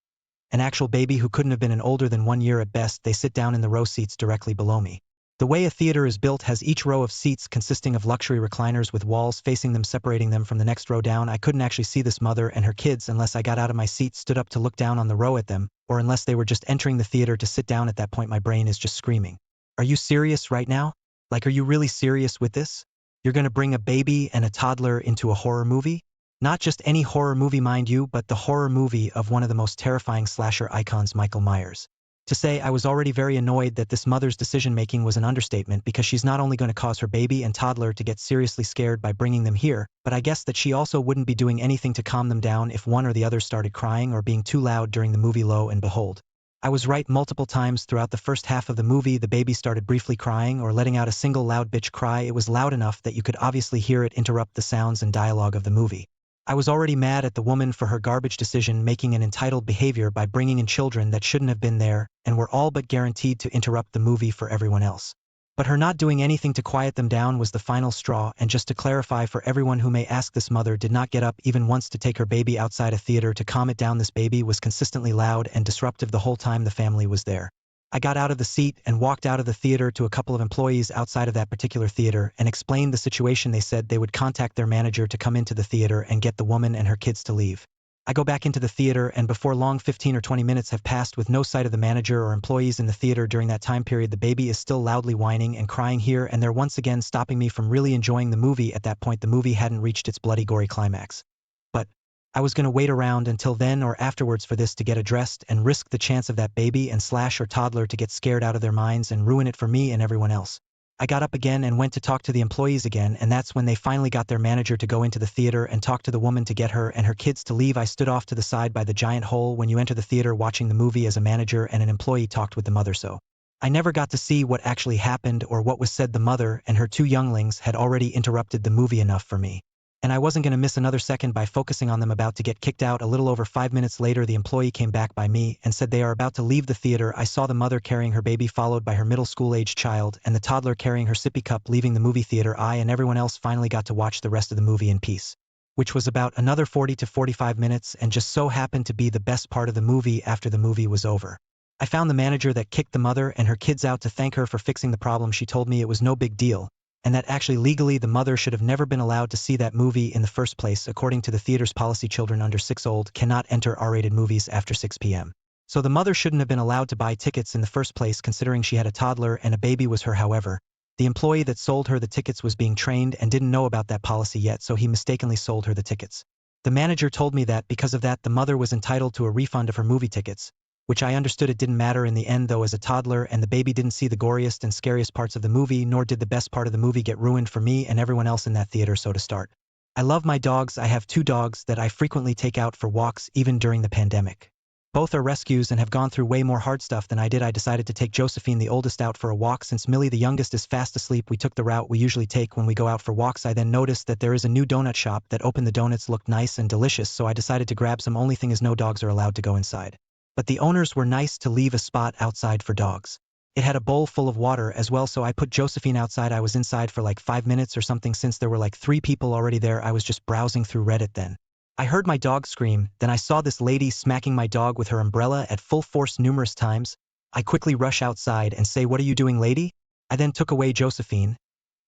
an actual baby who couldn't have been older than 1 year at best. They sit down in the row seats directly below me. The way a theater is built has each row of seats consisting of luxury recliners with walls facing them separating them from the next row down. I couldn't actually see this mother and her kids unless I got out of my seat, stood up to look down on the row at them, or unless they were just entering the theater to sit down. At that point my brain is just screaming, "Are you serious right now? Like, are you really serious with this? You're gonna bring a baby and a toddler into a horror movie? Not just any horror movie, mind you, but the horror movie of one of the most terrifying slasher icons, Michael Myers." To say I was already very annoyed that this mother's decision-making was an understatement, because she's not only going to cause her baby and toddler to get seriously scared by bringing them here, but I guess that she also wouldn't be doing anything to calm them down if one or the other started crying or being too loud during the movie. Lo and behold, I was right. Multiple times throughout the first half of the movie, the baby started briefly crying or letting out a single loud bitch cry. It was loud enough that you could obviously hear it interrupt the sounds and dialogue of the movie. I was already mad at the woman for her garbage decision, making an entitled behavior by bringing in children that shouldn't have been there and were all but guaranteed to interrupt the movie for everyone else. But her not doing anything to quiet them down was the final straw. And just to clarify for everyone who may ask, this mother did not get up even once to take her baby outside a theater to calm it down. This baby was consistently loud and disruptive the whole time the family was there. I got out of the seat and walked out of the theater to a couple of employees outside of that particular theater and explained the situation. They said they would contact their manager to come into the theater and get the woman and her kids to leave. I go back into the theater, and before long, 15 or 20 minutes have passed with no sight of the manager or employees in the theater. During that time period, the baby is still loudly whining and crying here and there, once again stopping me from really enjoying the movie. At that point, the movie hadn't reached its bloody gory climax. But I was going to wait around until then or afterwards for this to get addressed and risk the chance of that baby and slash or toddler to get scared out of their minds and ruin it for me and everyone else. I got up again and went to talk to the employees again, and that's when they finally got their manager to go into the theater and talk to the woman to get her and her kids to leave. I stood off to the side by the giant hole when you enter the theater watching the movie as a manager and an employee talked with the mother, so I never got to see what actually happened or what was said. The mother and her two younglings had already interrupted the movie enough for me, and I wasn't going to miss another second by focusing on them about to get kicked out. A little over 5 minutes later, the employee came back by me and said they are about to leave the theater. I saw the mother carrying her baby followed by her middle school-aged child and the toddler carrying her sippy cup leaving the movie theater. I and everyone else finally got to watch the rest of the movie in peace, which was about another 40 to 45 minutes and just so happened to be the best part of the movie. After the movie was over, I found the manager that kicked the mother and her kids out to thank her for fixing the problem. She told me it was no big deal, and that actually legally the mother should have never been allowed to see that movie in the first place. According to the theater's policy, children under 6 old cannot enter R-rated movies after 6 p.m. So the mother shouldn't have been allowed to buy tickets in the first place, considering she had a toddler and a baby was her. However, the employee that sold her the tickets was being trained and didn't know about that policy yet, so he mistakenly sold her the tickets. The manager told me that because of that, the mother was entitled to a refund of her movie tickets, which I understood it didn't matter in the end, though, as a toddler and the baby didn't see the goriest and scariest parts of the movie, nor did the best part of the movie get ruined for me and everyone else in that theater. So to start, I love my dogs. I have 2 dogs that I frequently take out for walks even during the pandemic. Both are rescues and have gone through way more hard stuff than I did. I decided to take Josephine, the oldest, out for a walk since Millie, the youngest, is fast asleep. We took the route we usually take when we go out for walks. I then noticed that there is a new donut shop that opened. The donuts looked nice and delicious, so I decided to grab some. Only thing is, no dogs are allowed to go inside, but the owners were nice to leave a spot outside for dogs. It had a bowl full of water as well, so I put Josephine outside. I was inside for like 5 minutes or something since there were like 3 people already there. I was just browsing through Reddit then I heard my dog scream. Then I saw this lady smacking my dog with her umbrella at full force numerous times. I quickly rush outside and say, "What are you doing, lady?" I then took away Josephine,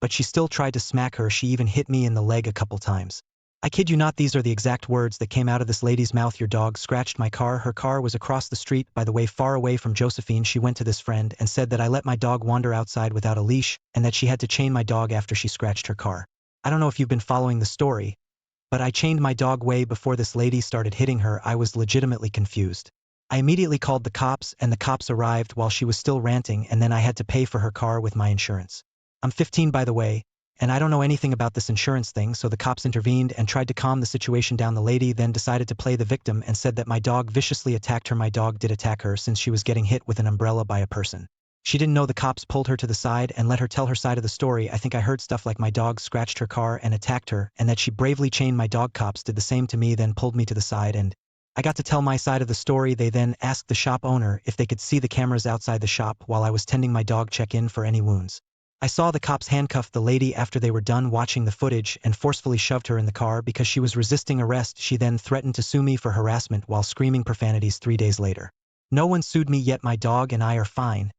but she still tried to smack her. She even hit me in the leg a couple times. I kid you not, these are the exact words that came out of this lady's mouth: "Your dog scratched my car." Her car was across the street, by the way, far away from Josephine. She went to this friend and said that I let my dog wander outside without a leash and that she had to chain my dog after she scratched her car. I don't know if you've been following the story, but I chained my dog way before this lady started hitting her. I was legitimately confused. I immediately called the cops, and the cops arrived while she was still ranting, and then I had to pay for her car with my insurance. I'm 15, by the way, and I don't know anything about this insurance thing, so the cops intervened and tried to calm the situation down. The lady then decided to play the victim and said that my dog viciously attacked her. My dog did attack her since she was getting hit with an umbrella by a person. She didn't know the cops pulled her to the side and let her tell her side of the story. I think I heard stuff like my dog scratched her car and attacked her, and that she bravely chained my dog. Cops did the same to me, then pulled me to the side, and I got to tell my side of the story. They then asked the shop owner if they could see the cameras outside the shop while I was tending my dog, check in for any wounds. I saw the cops handcuff the lady after they were done watching the footage and forcefully shoved her in the car because she was resisting arrest. She then threatened to sue me for harassment while screaming profanities 3 days later. No one sued me yet, my dog and I are fine.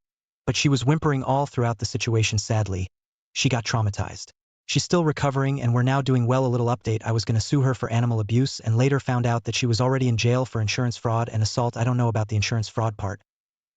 But she was whimpering all throughout the situation. Sadly, she got traumatized. She's still recovering and we're now doing well. A little update: I was going to sue her for animal abuse and later found out that she was already in jail for insurance fraud and assault. I don't know about the insurance fraud part,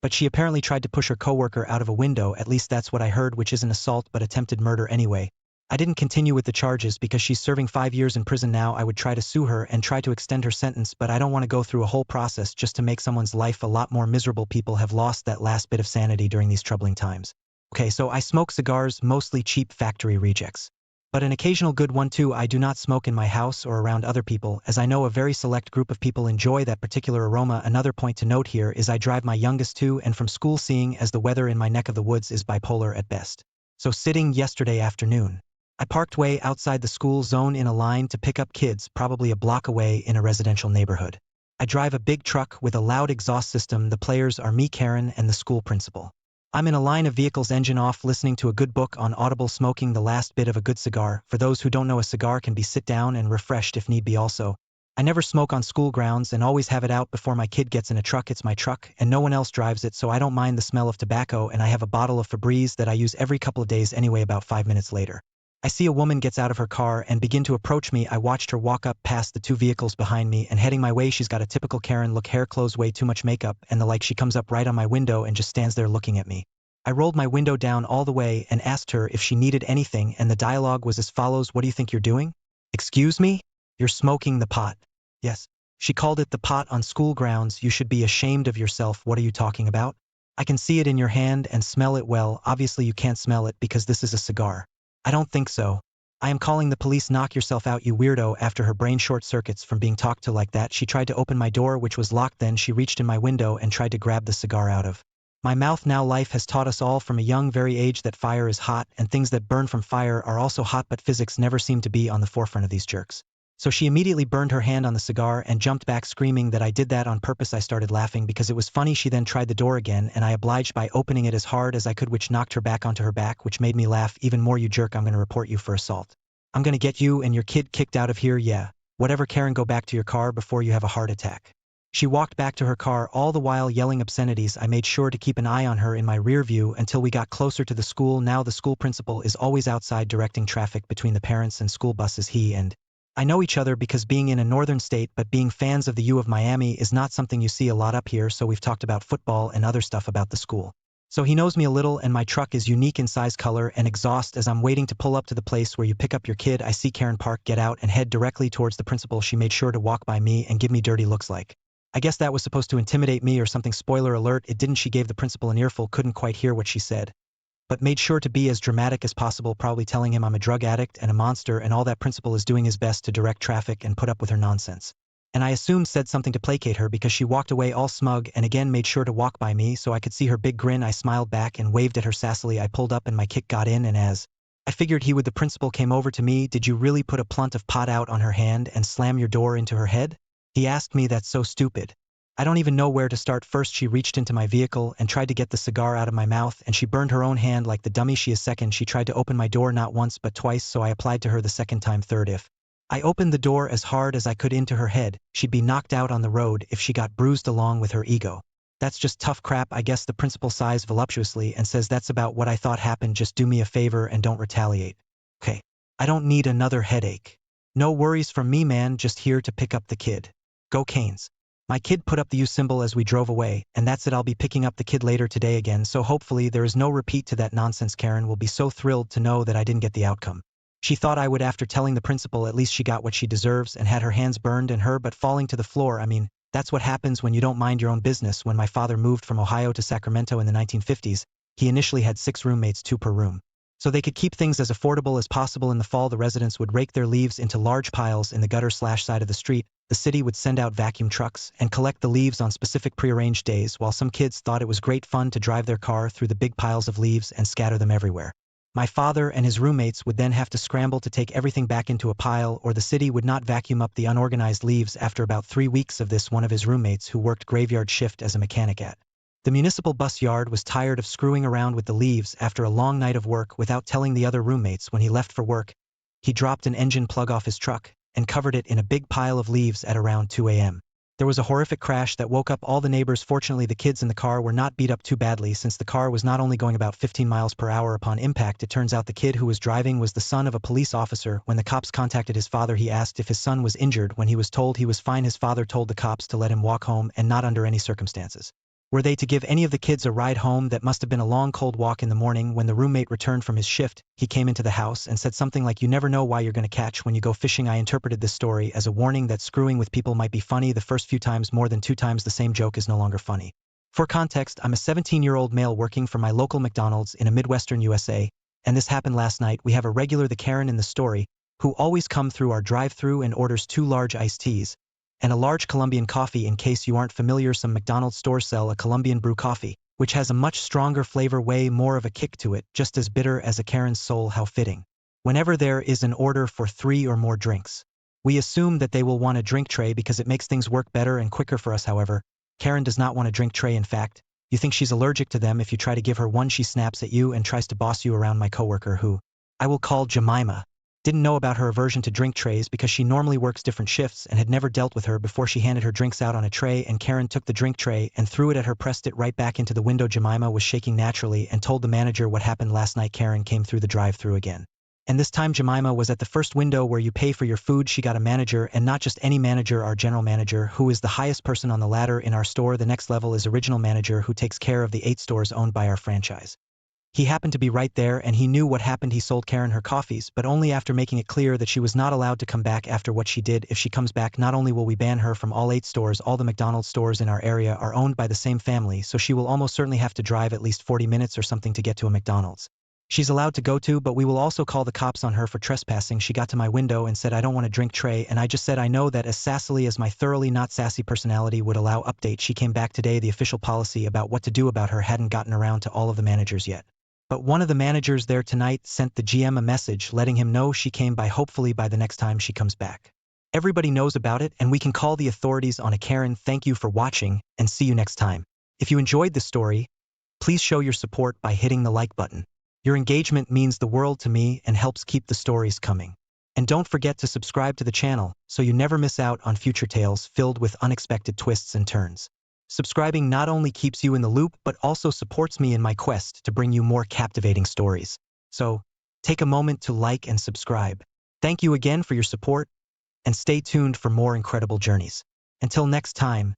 but she apparently tried to push her coworker out of a window, at least that's what I heard, which isn't assault but attempted murder anyway. I didn't continue with the charges because she's serving 5 years in prison now. I would try to sue her and try to extend her sentence, but I don't want to go through a whole process just to make someone's life a lot more miserable. People have lost that last bit of sanity during these troubling times. Okay, so I smoke cigars, mostly cheap factory rejects. But an occasional good one too. I do not smoke in my house or around other people, as I know a very select group of people enjoy that particular aroma. Another point to note here is I drive my youngest to and from school, seeing as the weather in my neck of the woods is bipolar at best. So sitting yesterday afternoon, I parked way outside the school zone in a line to pick up kids, probably a block away in a residential neighborhood. I drive a big truck with a loud exhaust system. The players are me, Karen, and the school principal. I'm in a line of vehicles, engine off, listening to a good book on Audible, smoking the last bit of a good cigar. For those who don't know, a cigar can be sit down and refreshed if need be. Also, I never smoke on school grounds and always have it out before my kid gets in a truck. It's my truck and no one else drives it, so I don't mind the smell of tobacco, and I have a bottle of Febreze that I use every couple of days anyway. About 5 minutes later, I see a woman gets out of her car and begin to approach me. I watched her walk up past the 2 vehicles behind me and heading my way. She's got a typical Karen look: hair, clothes, way too much makeup, and the like. She comes up right on my window and just stands there looking at me. I rolled my window down all the way and asked her if she needed anything, and the dialogue was as follows: "What do you think you're doing? Excuse me? You're smoking the pot." Yes. She called it the pot on school grounds. You should be ashamed of yourself. What are you talking about? I can see it in your hand and smell it. Well, obviously you can't smell it because this is a cigar. I don't think so. I am calling the police. Knock yourself out, you weirdo. After her brain short circuits from being talked to like that, she tried to open my door, which was locked. Then she reached in my window and tried to grab the cigar out of my mouth. Now, life has taught us all from a young, very age that fire is hot and things that burn from fire are also hot, but physics never seem to be on the forefront of these jerks. So she immediately burned her hand on the cigar and jumped back, screaming that I did that on purpose. I started laughing because it was funny. She then tried the door again and I obliged by opening it as hard as I could, which knocked her back onto her back, which made me laugh even more. You jerk, I'm going to report you for assault. I'm going to get you and your kid kicked out of here. Yeah, whatever, Karen, go back to your car before you have a heart attack. She walked back to her car, all the while yelling obscenities. I made sure to keep an eye on her in my rear view until we got closer to the school. Now the school principal is always outside directing traffic between the parents and school buses. He and I know each other because being in a northern state, but being fans of the U of Miami is not something you see a lot up here, so we've talked about football and other stuff about the school. So he knows me a little, and my truck is unique in size, color, and exhaust. As I'm waiting to pull up to the place where you pick up your kid, I see Karen park, get out, and head directly towards the principal. She made sure to walk by me and give me dirty looks like I guess that was supposed to intimidate me or something. Spoiler alert, it didn't. She gave the principal an earful, couldn't quite hear what she said, but made sure to be as dramatic as possible, probably telling him I'm a drug addict and a monster and all that. Principal is doing his best to direct traffic and put up with her nonsense. And I assumed said something to placate her because she walked away all smug and again made sure to walk by me so I could see her big grin. I smiled back and waved at her sassily. I pulled up and my kick got in, and as I figured he would, the principal came over to me. Did you really put a blunt of pot out on her hand and slam your door into her head? He asked me. That's so stupid. I don't even know where to start. First, she reached into my vehicle and tried to get the cigar out of my mouth, and she burned her own hand like the dummy she is. Second, she tried to open my door not once but twice, so I applied to her the second time. Third, if I opened the door as hard as I could into her head, she'd be knocked out on the road if she got bruised along with her ego. That's just tough crap, I guess. The principal sighs voluptuously and says, that's about what I thought happened. Just do me a favor and don't retaliate. Okay. I don't need another headache. No worries from me, man, just here to pick up the kid. Go Canes. My kid put up the U symbol as we drove away, and that's it. I'll be picking up the kid later today again, so hopefully there is no repeat to that nonsense. Karen will be so thrilled to know that I didn't get the outcome she thought I would. After telling the principal at least she got what she deserves and had her hands burned and her butt falling to the floor. I mean, that's what happens when you don't mind your own business. When my father moved from Ohio to Sacramento in the 1950s, he initially had 6 roommates, 2 per room. So they could keep things as affordable as possible. In the fall, the residents would rake their leaves into large piles in the gutter/side of the street. The city would send out vacuum trucks and collect the leaves on specific prearranged days, while some kids thought it was great fun to drive their car through the big piles of leaves and scatter them everywhere. My father and his roommates would then have to scramble to take everything back into a pile, or the city would not vacuum up the unorganized leaves. After about 3 weeks of this, one of his roommates, who worked graveyard shift as a mechanic at The municipal bus yard was tired of screwing around with the leaves after a long night of work without telling the other roommates when he left for work. He dropped an engine plug off his truck and covered it in a big pile of leaves at around 2 a.m. There was a horrific crash that woke up all the neighbors. Fortunately, the kids in the car were not beat up too badly since the car was not only going about 15 miles per hour upon impact. It turns out the kid who was driving was the son of a police officer. When the cops contacted his father, he asked if his son was injured. When he was told he was fine, his father told the cops to let him walk home and not under any circumstances. Were they to give any of the kids a ride home? That must have been a long cold walk. In the morning, when the roommate returned from his shift, he came into the house and said something like, "You never know why you're going to catch when you go fishing." I interpreted this story as a warning that screwing with people might be funny the first few times. More than 2 times the same joke is no longer funny. For context, I'm a 17-year-old male working for my local McDonald's in a Midwestern USA, and this happened last night. We have a regular, the Karen in the story, who always come through our drive-thru and orders 2 large iced teas and a large Colombian coffee. In case you aren't familiar, some McDonald's stores sell a Colombian brew coffee, which has a much stronger flavor, way more of a kick to it, just as bitter as a Karen's soul. How fitting. Whenever there is an order for 3 or more drinks, we assume that they will want a drink tray because it makes things work better and quicker for us. However, Karen does not want a drink tray. In fact, you think she's allergic to them. If you try to give her one, she snaps at you and tries to boss you around. My coworker, who I will call Jemima, didn't know about her aversion to drink trays because she normally works different shifts and had never dealt with her before. She handed her drinks out on a tray and Karen took the drink tray and threw it at her, pressed it right back into the window. Jemima was shaking naturally and told the manager what happened last night. Karen came through the drive-thru again. And this time Jemima was at the first window where you pay for your food. She got a manager, and not just any manager, our general manager, who is the highest person on the ladder in our store. The next level is original manager, who takes care of the 8 stores owned by our franchise. He happened to be right there and he knew what happened. He sold Karen her coffees, but only after making it clear that she was not allowed to come back after what she did. If she comes back, not only will we ban her from all 8 stores, all the McDonald's stores in our area are owned by the same family, so she will almost certainly have to drive at least 40 minutes or something to get to a McDonald's she's allowed to go to. But we will also call the cops on her for trespassing. She got to my window and said, "I don't want a drink tray," and I just said, "I know that," as sassily as my thoroughly not sassy personality would allow. Update: she came back today. The official policy about what to do about her hadn't gotten around to all of the managers yet. But one of the managers there tonight sent the GM a message letting him know she came by, hopefully by the next time she comes back. Everybody knows about it and we can call the authorities on a Karen. Thank you for watching and see you next time. If you enjoyed this story, please show your support by hitting the like button. Your engagement means the world to me and helps keep the stories coming. And don't forget to subscribe to the channel so you never miss out on future tales filled with unexpected twists and turns. Subscribing not only keeps you in the loop, but also supports me in my quest to bring you more captivating stories. So, take a moment to like and subscribe. Thank you again for your support, and stay tuned for more incredible journeys. Until next time,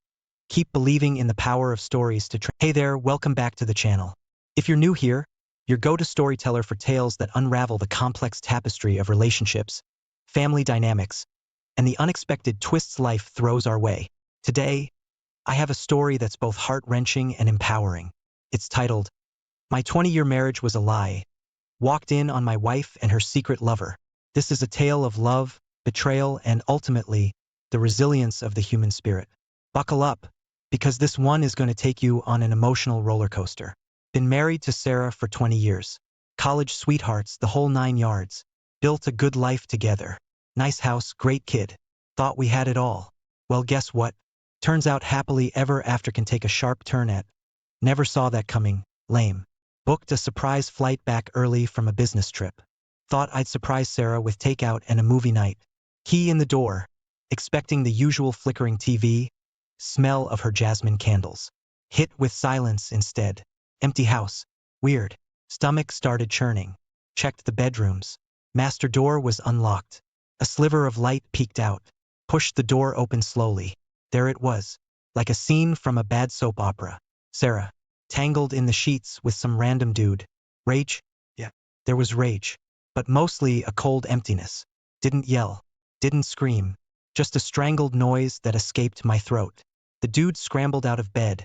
keep believing in the power of stories to Hey there, welcome back to the channel. If you're new here, your go-to storyteller for tales that unravel the complex tapestry of relationships, family dynamics, and the unexpected twists life throws our way. Today, I have a story that's both heart-wrenching and empowering. It's titled, "My 20-Year Marriage Was a Lie. Walked In on My Wife and Her Secret Lover." This is a tale of love, betrayal, and ultimately, the resilience of the human spirit. Buckle up, because this one is going to take you on an emotional roller coaster. Been married to Sarah for 20 years. College sweethearts, the whole 9 yards. Built a good life together. Nice house, great kid. Thought we had it all. Well, guess what? Turns out happily ever after can take a sharp turn at. Never saw that coming. Lame. Booked a surprise flight back early from a business trip. Thought I'd surprise Sarah with takeout and a movie night. Key in the door. Expecting the usual flickering TV. Smell of her jasmine candles. Hit with silence instead. Empty house. Weird. Stomach started churning. Checked the bedrooms. Master door was unlocked. A sliver of light peeked out. Pushed the door open slowly. There it was. Like a scene from a bad soap opera. Sarah. Tangled in the sheets with some random dude. Rage? Yeah. There was rage. But mostly a cold emptiness. Didn't yell. Didn't scream. Just a strangled noise that escaped my throat. The dude scrambled out of bed.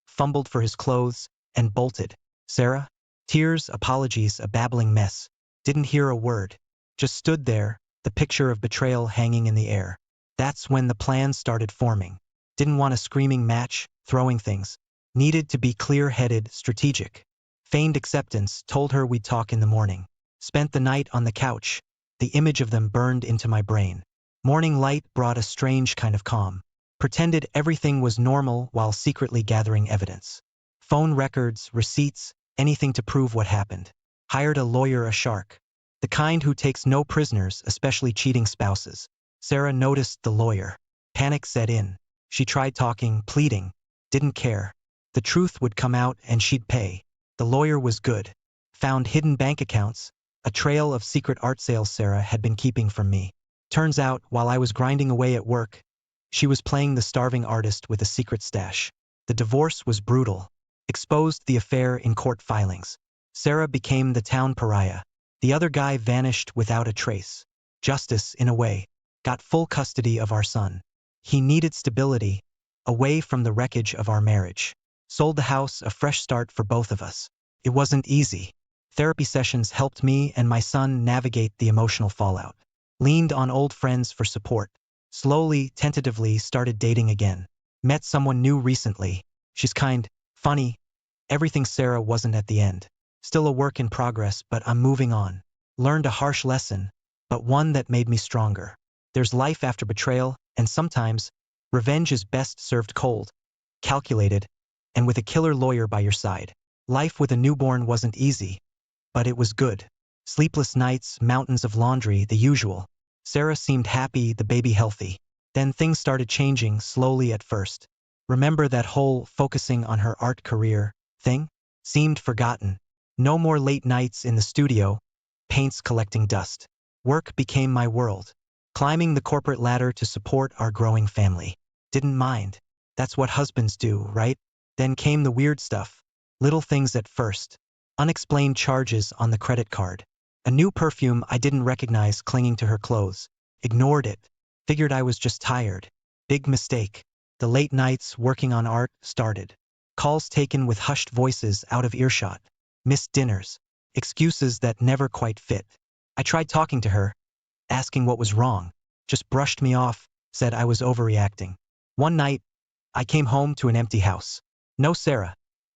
Fumbled for his clothes. And bolted. Sarah? Tears, apologies, a babbling mess. Didn't hear a word. Just stood there, the picture of betrayal hanging in the air. That's when the plan started forming. Didn't want a screaming match, throwing things. Needed to be clear-headed, strategic. Feigned acceptance, told her we'd talk in the morning. Spent the night on the couch. The image of them burned into my brain. Morning light brought a strange kind of calm. Pretended everything was normal while secretly gathering evidence. Phone records, receipts, anything to prove what happened. Hired a lawyer, a shark. The kind who takes no prisoners, especially cheating spouses. Sarah noticed the lawyer. Panic set in. She tried talking, pleading. Didn't care. The truth would come out and she'd pay. The lawyer was good. Found hidden bank accounts, a trail of secret art sales Sarah had been keeping from me. Turns out, while I was grinding away at work, she was playing the starving artist with a secret stash. The divorce was brutal. Exposed the affair in court filings. Sarah became the town pariah. The other guy vanished without a trace. Justice, in a way, got full custody of our son. He needed stability, away from the wreckage of our marriage. Sold the house, a fresh start for both of us. It wasn't easy. Therapy sessions helped me and my son navigate the emotional fallout. Leaned on old friends for support. Slowly, tentatively started dating again. Met someone new recently. She's kind, funny. Everything. Sarah wasn't at the end. Still a work in progress, but I'm moving on. Learned a harsh lesson, but one that made me stronger. There's life after betrayal, and sometimes, revenge is best served cold, calculated, and with a killer lawyer by your side. Life with a newborn wasn't easy, but it was good. Sleepless nights, mountains of laundry, the usual. Sarah seemed happy, the baby healthy. Then things started changing, slowly at first. Remember that whole focusing on her art career thing? Seemed forgotten. No more late nights in the studio, paints collecting dust. Work became my world. Climbing the corporate ladder to support our growing family. Didn't mind. That's what husbands do, right? Then came the weird stuff. Little things at first. Unexplained charges on the credit card. A new perfume I didn't recognize clinging to her clothes. Ignored it. Figured I was just tired. Big mistake. The late nights working on art started. Calls taken with hushed voices out of earshot. Missed dinners. Excuses that never quite fit. I tried talking to her, asking what was wrong. Just brushed me off, said I was overreacting. One night, I came home to an empty house. No Sarah.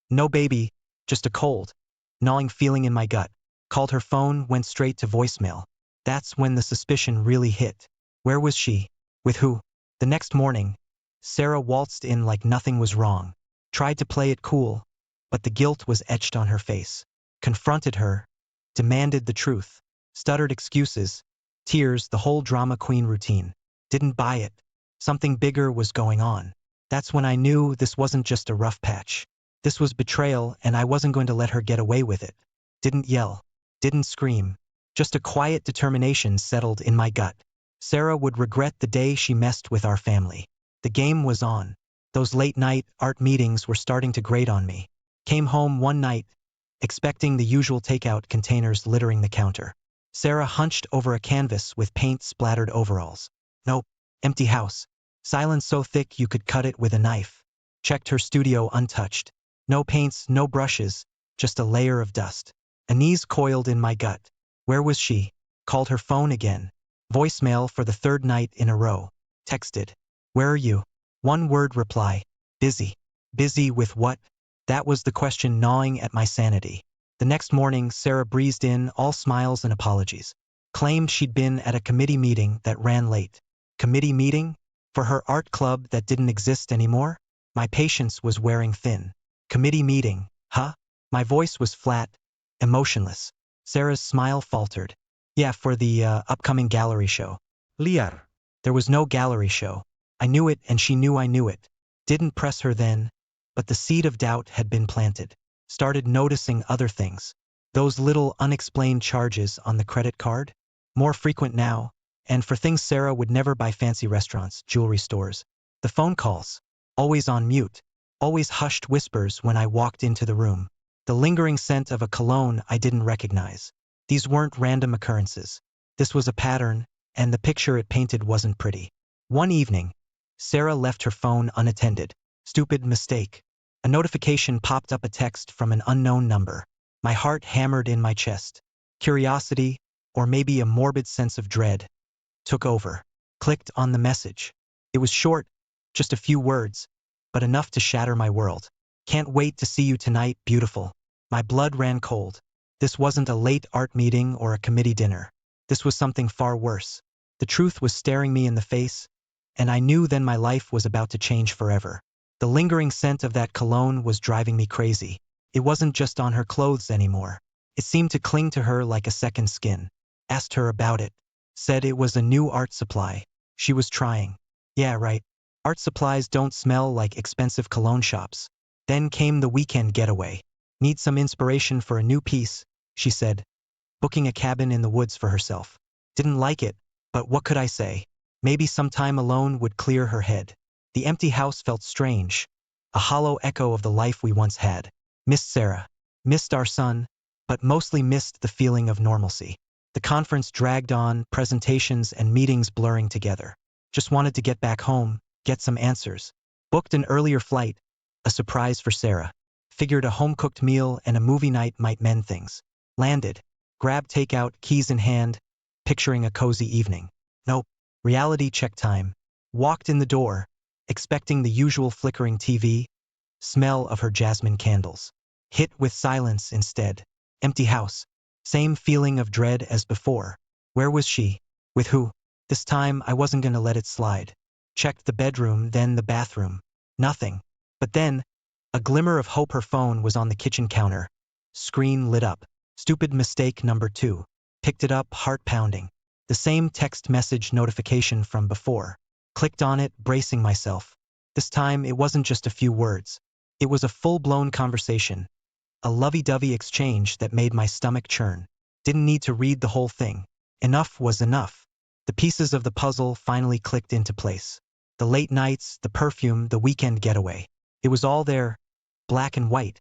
No baby, just a cold, gnawing feeling in my gut. Called her phone, went straight to voicemail. That's when the suspicion really hit. Where was she? With who? The next morning, Sarah waltzed in like nothing was wrong. Tried to play it cool, but the guilt was etched on her face. Confronted her, demanded the truth. Stuttered excuses, tears, the whole drama queen routine. Didn't buy it. Something bigger was going on. That's when I knew this wasn't just a rough patch. This was betrayal, and I wasn't going to let her get away with it. Didn't yell. Didn't scream. Just a quiet determination settled in my gut. Sarah would regret the day she messed with our family. The game was on. Those late-night art meetings were starting to grate on me. Came home one night, expecting the usual takeout containers littering the counter. Sarah hunched over a canvas with paint-splattered overalls. Nope, empty house. Silence so thick you could cut it with a knife. Checked her studio untouched. No paints, no brushes, just a layer of dust. Unease coiled in my gut. Where was she? Called her phone again. Voicemail for the third night in a row. Texted. Where are you? One word reply. Busy. Busy with what? That was the question gnawing at my sanity. The next morning, Sarah breezed in, all smiles and apologies. Claimed she'd been at a committee meeting that ran late. Committee meeting? For her art club that didn't exist anymore? My patience was wearing thin. Committee meeting, huh? My voice was flat, emotionless. Sarah's smile faltered. Yeah, for the upcoming gallery show. Liar. There was no gallery show. I knew it and she knew I knew it. Didn't press her then, but the seed of doubt had been planted. Started noticing other things. Those little unexplained charges on the credit card? More frequent now, and for things Sarah would never buy: fancy restaurants, jewelry stores. The phone calls. Always on mute. Always hushed whispers when I walked into the room. The lingering scent of a cologne I didn't recognize. These weren't random occurrences. This was a pattern, and the picture it painted wasn't pretty. One evening, Sarah left her phone unattended. Stupid mistake. A notification popped up, a text from an unknown number. My heart hammered in my chest. Curiosity, or maybe a morbid sense of dread, took over. Clicked on the message. It was short, just a few words, but enough to shatter my world. Can't wait to see you tonight, beautiful. My blood ran cold. This wasn't a late art meeting or a committee dinner. This was something far worse. The truth was staring me in the face, and I knew then my life was about to change forever. The lingering scent of that cologne was driving me crazy. It wasn't just on her clothes anymore. It seemed to cling to her like a second skin. Asked her about it. Said it was a new art supply. She was trying. Yeah, right. Art supplies don't smell like expensive cologne shops. Then came the weekend getaway. Need some inspiration for a new piece, she said, booking a cabin in the woods for herself. Didn't like it, but what could I say? Maybe some time alone would clear her head. The empty house felt strange, a hollow echo of the life we once had. Missed Sarah, missed our son, but mostly missed the feeling of normalcy. The conference dragged on, presentations and meetings blurring together. Just wanted to get back home, get some answers. Booked an earlier flight, a surprise for Sarah. Figured a home-cooked meal and a movie night might mend things. Landed. Grabbed takeout, keys in hand, picturing a cozy evening. Nope. Reality check time. Walked in the door, expecting the usual flickering TV, smell of her jasmine candles. Hit with silence instead. Empty house. Same feeling of dread as before. Where was she? With who? This time I wasn't gonna let it slide. Checked the bedroom, then the bathroom. Nothing. But then, a glimmer of hope. Her phone was on the kitchen counter. Screen lit up. Stupid mistake number 2. Picked it up, heart pounding. The same text message notification from before. Clicked on it, bracing myself. This time it wasn't just a few words. It was a full-blown conversation. A lovey-dovey exchange that made my stomach churn. Didn't need to read the whole thing. Enough was enough. The pieces of the puzzle finally clicked into place. The late nights, the perfume, the weekend getaway. It was all there, black and white.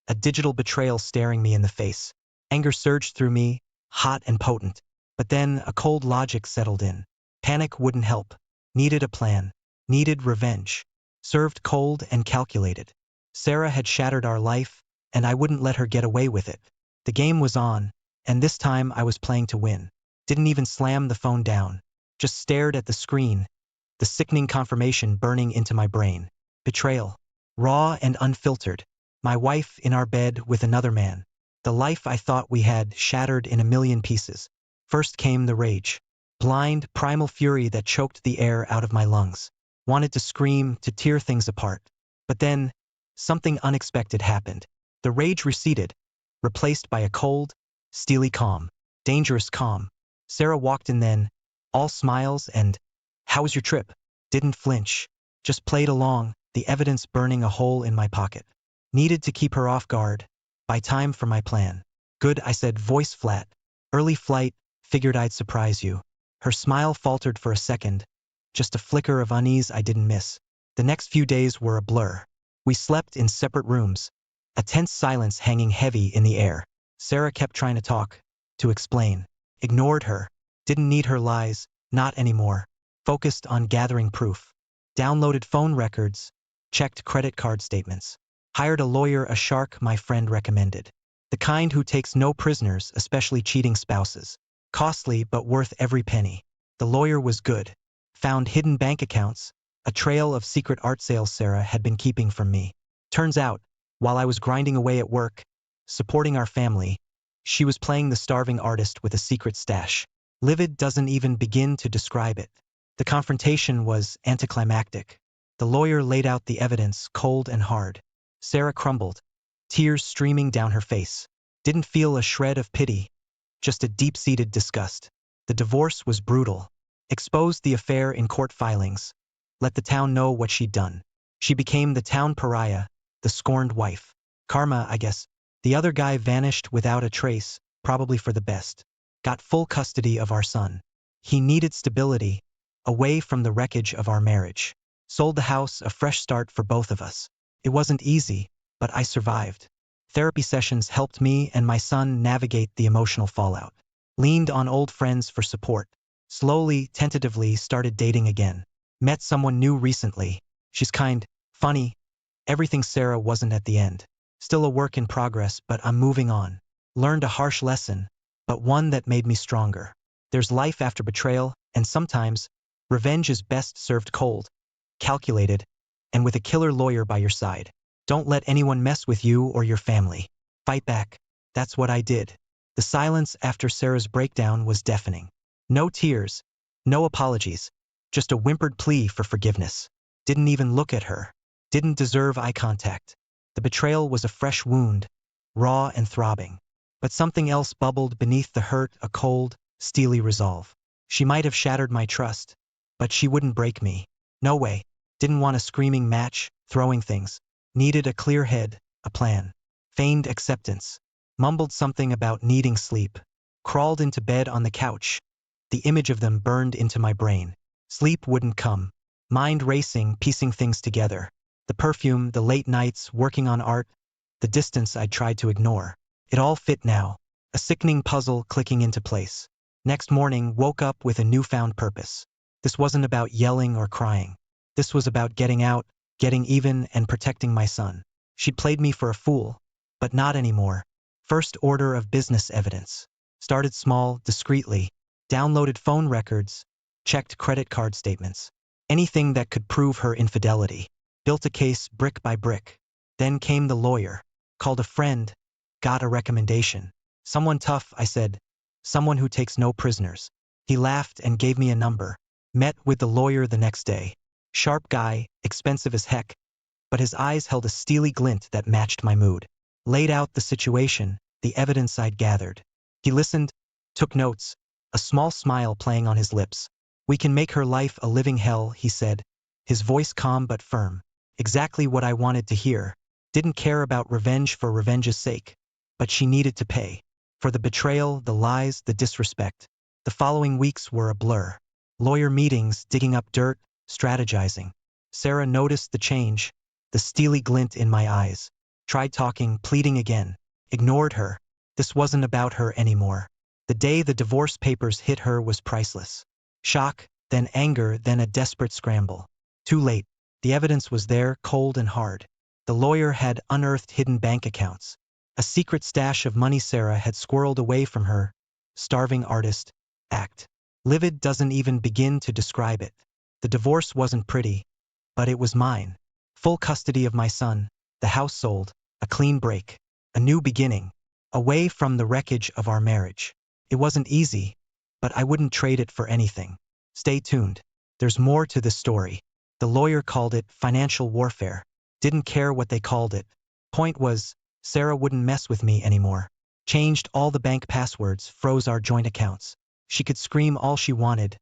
A digital betrayal staring me in the face. Anger surged through me, hot and potent. But then a cold logic settled in. Panic wouldn't help. Needed a plan. Needed revenge. Served cold and calculated. Sarah had shattered our life, and I wouldn't let her get away with it. The game was on, and this time I was playing to win. Didn't even slam the phone down. Just stared at the screen, the sickening confirmation burning into my brain. Betrayal. Raw and unfiltered. My wife in our bed with another man. The life I thought we had shattered in a million pieces. First came the rage. Blind, primal fury that choked the air out of my lungs. Wanted to scream, to tear things apart. But then, something unexpected happened. The rage receded, replaced by a cold, steely calm. Dangerous calm. Sarah walked in then, all smiles and, "How was your trip?" Didn't flinch. Just played along, the evidence burning a hole in my pocket. Needed to keep her off guard. By time for my plan. "Good," I said, voice flat. "Early flight, figured I'd surprise you." Her smile faltered for a second. Just a flicker of unease I didn't miss. The next few days were a blur. We slept in separate rooms. A tense silence hanging heavy in the air. Sarah kept trying to talk, to explain. Ignored her. Didn't need her lies, not anymore. Focused on gathering proof. Downloaded phone records. Checked credit card statements. Hired a lawyer, a shark my friend recommended. The kind who takes no prisoners, especially cheating spouses. Costly but worth every penny. The lawyer was good. Found hidden bank accounts, a trail of secret art sales Sarah had been keeping from me. Turns out, while I was grinding away at work, supporting our family, she was playing the starving artist with a secret stash. Livid doesn't even begin to describe it. The confrontation was anticlimactic. The lawyer laid out the evidence, cold and hard. Sarah crumbled, tears streaming down her face. Didn't feel a shred of pity, just a deep-seated disgust. The divorce was brutal. Exposed the affair in court filings. Let the town know what she'd done. She became the town pariah, the scorned wife. Karma, I guess. The other guy vanished without a trace, probably for the best. Got full custody of our son. He needed stability, away from the wreckage of our marriage. Sold the house, a fresh start for both of us. It wasn't easy, but I survived. Therapy sessions helped me and my son navigate the emotional fallout. Leaned on old friends for support. Slowly, tentatively started dating again. Met someone new recently. She's kind, funny. Everything. Sarah wasn't at the end. Still a work in progress, but I'm moving on. Learned a harsh lesson, but one that made me stronger. There's life after betrayal, and sometimes, revenge is best served cold, calculated, and with a killer lawyer by your side. Don't let anyone mess with you or your family. Fight back. That's what I did. The silence after Sarah's breakdown was deafening. No tears, no apologies, just a whimpered plea for forgiveness. Didn't even look at her. didn't deserve eye contact. The betrayal was a fresh wound, raw and throbbing. But something else bubbled beneath the hurt, a cold, steely resolve. She might have shattered my trust, but she wouldn't break me. No way. Didn't want a screaming match, throwing things. Needed a clear head, a plan. Feigned acceptance. Mumbled something about needing sleep. Crawled into bed on the couch. The image of them burned into my brain. Sleep wouldn't come. Mind racing, piecing things together. The perfume, the late nights, working on art, the distance I'd tried to ignore. It all fit now. A sickening puzzle clicking into place. Next morning, woke up with a newfound purpose. This wasn't about yelling or crying. This was about getting out, getting even, and protecting my son. She'd played me for a fool, but not anymore. First order of business evidence. Started small, discreetly. Downloaded phone records. Checked credit card statements. Anything that could prove her infidelity. Built a case brick by brick. Then came the lawyer. Called a friend. Got a recommendation. Someone tough, I said. Someone who takes no prisoners. He laughed and gave me a number. Met with the lawyer the next day. Sharp guy, expensive as heck, but his eyes held a steely glint that matched my mood. Laid out the situation, the evidence I'd gathered. He listened, took notes, a small smile playing on his lips. We can make her life a living hell, he said, his voice calm but firm. Exactly what I wanted to hear. Didn't care about revenge for revenge's sake. But she needed to pay. For the betrayal, the lies, the disrespect. The following weeks were a blur. Lawyer meetings, digging up dirt, strategizing. Sarah noticed the change, the steely glint in my eyes. Tried talking, pleading again. Ignored her. This wasn't about her anymore. The day the divorce papers hit her was priceless. Shock, then anger, then a desperate scramble. Too late. The evidence was there, cold and hard. The lawyer had unearthed hidden bank accounts. A secret stash of money Sarah had squirreled away from her. Starving artist. Act. Livid doesn't even begin to describe it. The divorce wasn't pretty, but it was mine. Full custody of my son, the house sold, a clean break, a new beginning, away from the wreckage of our marriage. It wasn't easy, but I wouldn't trade it for anything. Stay tuned. There's more to this story. The lawyer called it financial warfare. Didn't care what they called it. Point was, Sarah wouldn't mess with me anymore. Changed all the bank passwords, froze our joint accounts. She could scream all she wanted,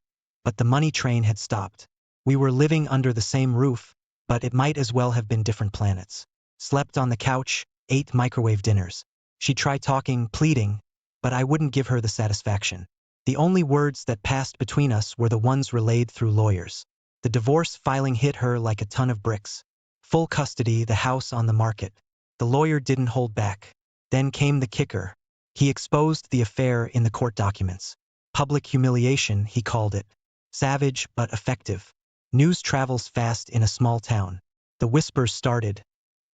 but the money train had stopped. We were living under the same roof, but it might as well have been different planets. Slept on the couch, ate microwave dinners. She tried talking, pleading, but I wouldn't give her the satisfaction. The only words that passed between us were the ones relayed through lawyers. The divorce filing hit her like a ton of bricks. Full custody, the house on the market. The lawyer didn't hold back. Then came the kicker. He exposed the affair in the court documents. Public humiliation, he called it. Savage but effective. News travels fast in a small town. The whispers started.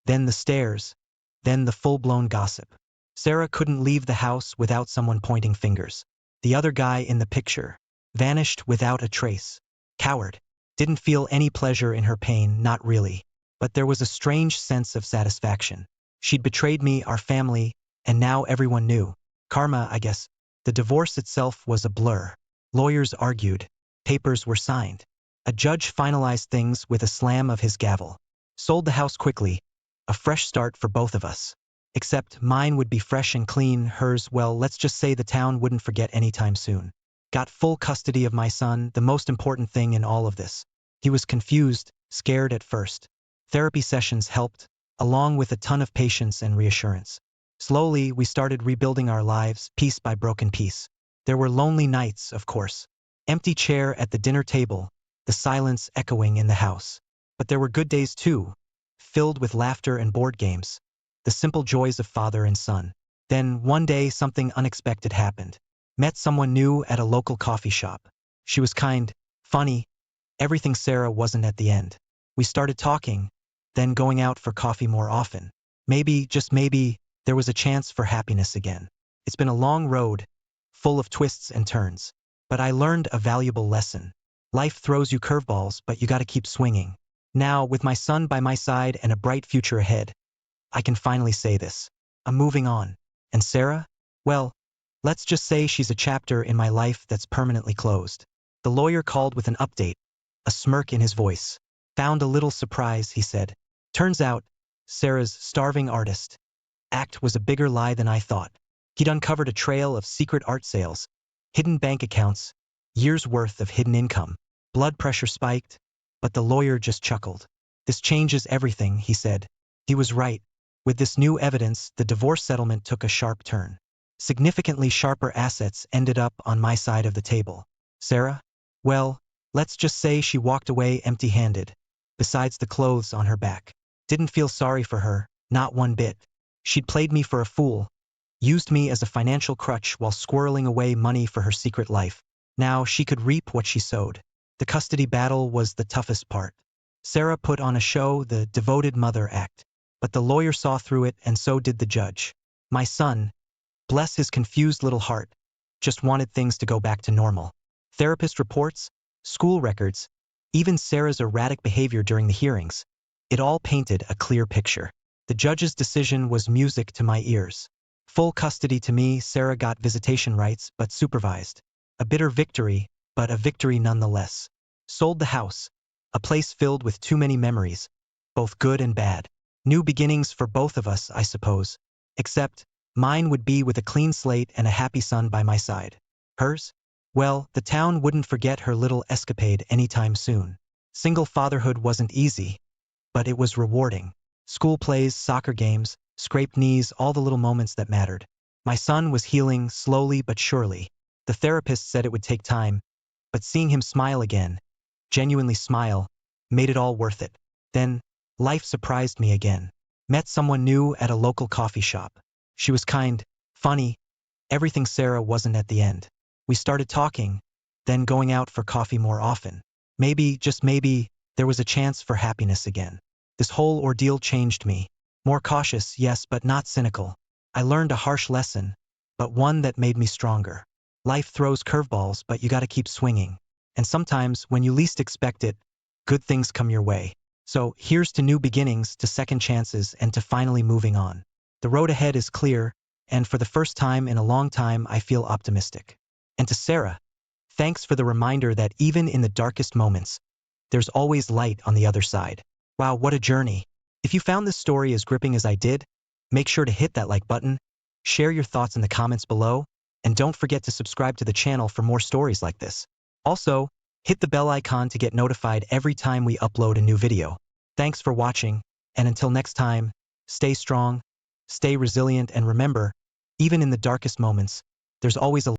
Then the stares. Then the full-blown gossip. Sarah couldn't leave the house without someone pointing fingers. The other guy in the picture. Vanished without a trace. Coward. Didn't feel any pleasure in her pain, not really. But there was a strange sense of satisfaction. She'd betrayed me, our family, and now everyone knew. Karma, I guess. The divorce itself was a blur. Lawyers argued. Papers were signed. A judge finalized things with a slam of his gavel. Sold the house quickly. A fresh start for both of us. Except mine would be fresh and clean, hers, well, let's just say the town wouldn't forget anytime soon. Got full custody of my son, the most important thing in all of this. He was confused, scared at first. Therapy sessions helped, along with a ton of patience and reassurance. Slowly, we started rebuilding our lives, piece by broken piece. There were lonely nights, of course. Empty chair at the dinner table, the silence echoing in the house. But there were good days too, filled with laughter and board games. The simple joys of father and son. Then, one day, something unexpected happened. Met someone new at a local coffee shop. She was kind, funny. Everything Sarah wasn't at the end. We started talking, then going out for coffee more often. Maybe, just maybe, there was a chance for happiness again. It's been a long road, full of twists and turns. But I learned a valuable lesson. Life throws you curveballs, but you gotta keep swinging. Now, with my son by my side and a bright future ahead, I can finally say this. I'm moving on. And Sarah? Well, let's just say she's a chapter in my life that's permanently closed. The lawyer called with an update, a smirk in his voice. Found a little surprise, he said. Turns out, Sarah's starving artist act was a bigger lie than I thought. He'd uncovered a trail of secret art sales, hidden bank accounts, years' worth of hidden income. Blood pressure spiked, but the lawyer just chuckled. This changes everything, he said. He was right. With this new evidence, the divorce settlement took a sharp turn. Significantly sharper assets ended up on my side of the table. Sarah? Well, let's just say she walked away empty-handed. Besides the clothes on her back. Didn't feel sorry for her, not one bit. She'd played me for a fool, used me as a financial crutch while squirreling away money for her secret life. Now she could reap what she sowed. The custody battle was the toughest part. Sarah put on a show, the devoted mother act. But the lawyer saw through it, and so did the judge. My son, bless his confused little heart, just wanted things to go back to normal. Therapist reports, school records, even Sarah's erratic behavior during the hearings. It all painted a clear picture. The judge's decision was music to my ears. Full custody to me, Sarah got visitation rights, but supervised. A bitter victory, but a victory nonetheless. Sold the house, a place filled with too many memories, both good and bad. New beginnings for both of us, I suppose. Except, mine would be with a clean slate and a happy son by my side. Hers? Well, the town wouldn't forget her little escapade anytime soon. Single fatherhood wasn't easy, but it was rewarding. School plays, soccer games, scraped knees, all the little moments that mattered. My son was healing slowly but surely. The therapist said it would take time, but seeing him smile again, genuinely smile, made it all worth it. Then, life surprised me again. Met someone new at a local coffee shop. She was kind, funny, everything Sarah wasn't at the end. We started talking, then going out for coffee more often. Maybe, just maybe, there was a chance for happiness again. This whole ordeal changed me. More cautious, yes, but not cynical. I learned a harsh lesson, but one that made me stronger. Life throws curveballs, but you gotta keep swinging. And sometimes, when you least expect it, good things come your way. So, here's to new beginnings, to second chances, and to finally moving on. The road ahead is clear, and for the first time in a long time, I feel optimistic. And to Sarah, thanks for the reminder that even in the darkest moments, there's always light on the other side. Wow, what a journey. If you found this story as gripping as I did, make sure to hit that like button, share your thoughts in the comments below, and don't forget to subscribe to the channel for more stories like this. Also, hit the bell icon to get notified every time we upload a new video. Thanks for watching, and until next time, stay strong, stay resilient, and remember, even in the darkest moments, there's always a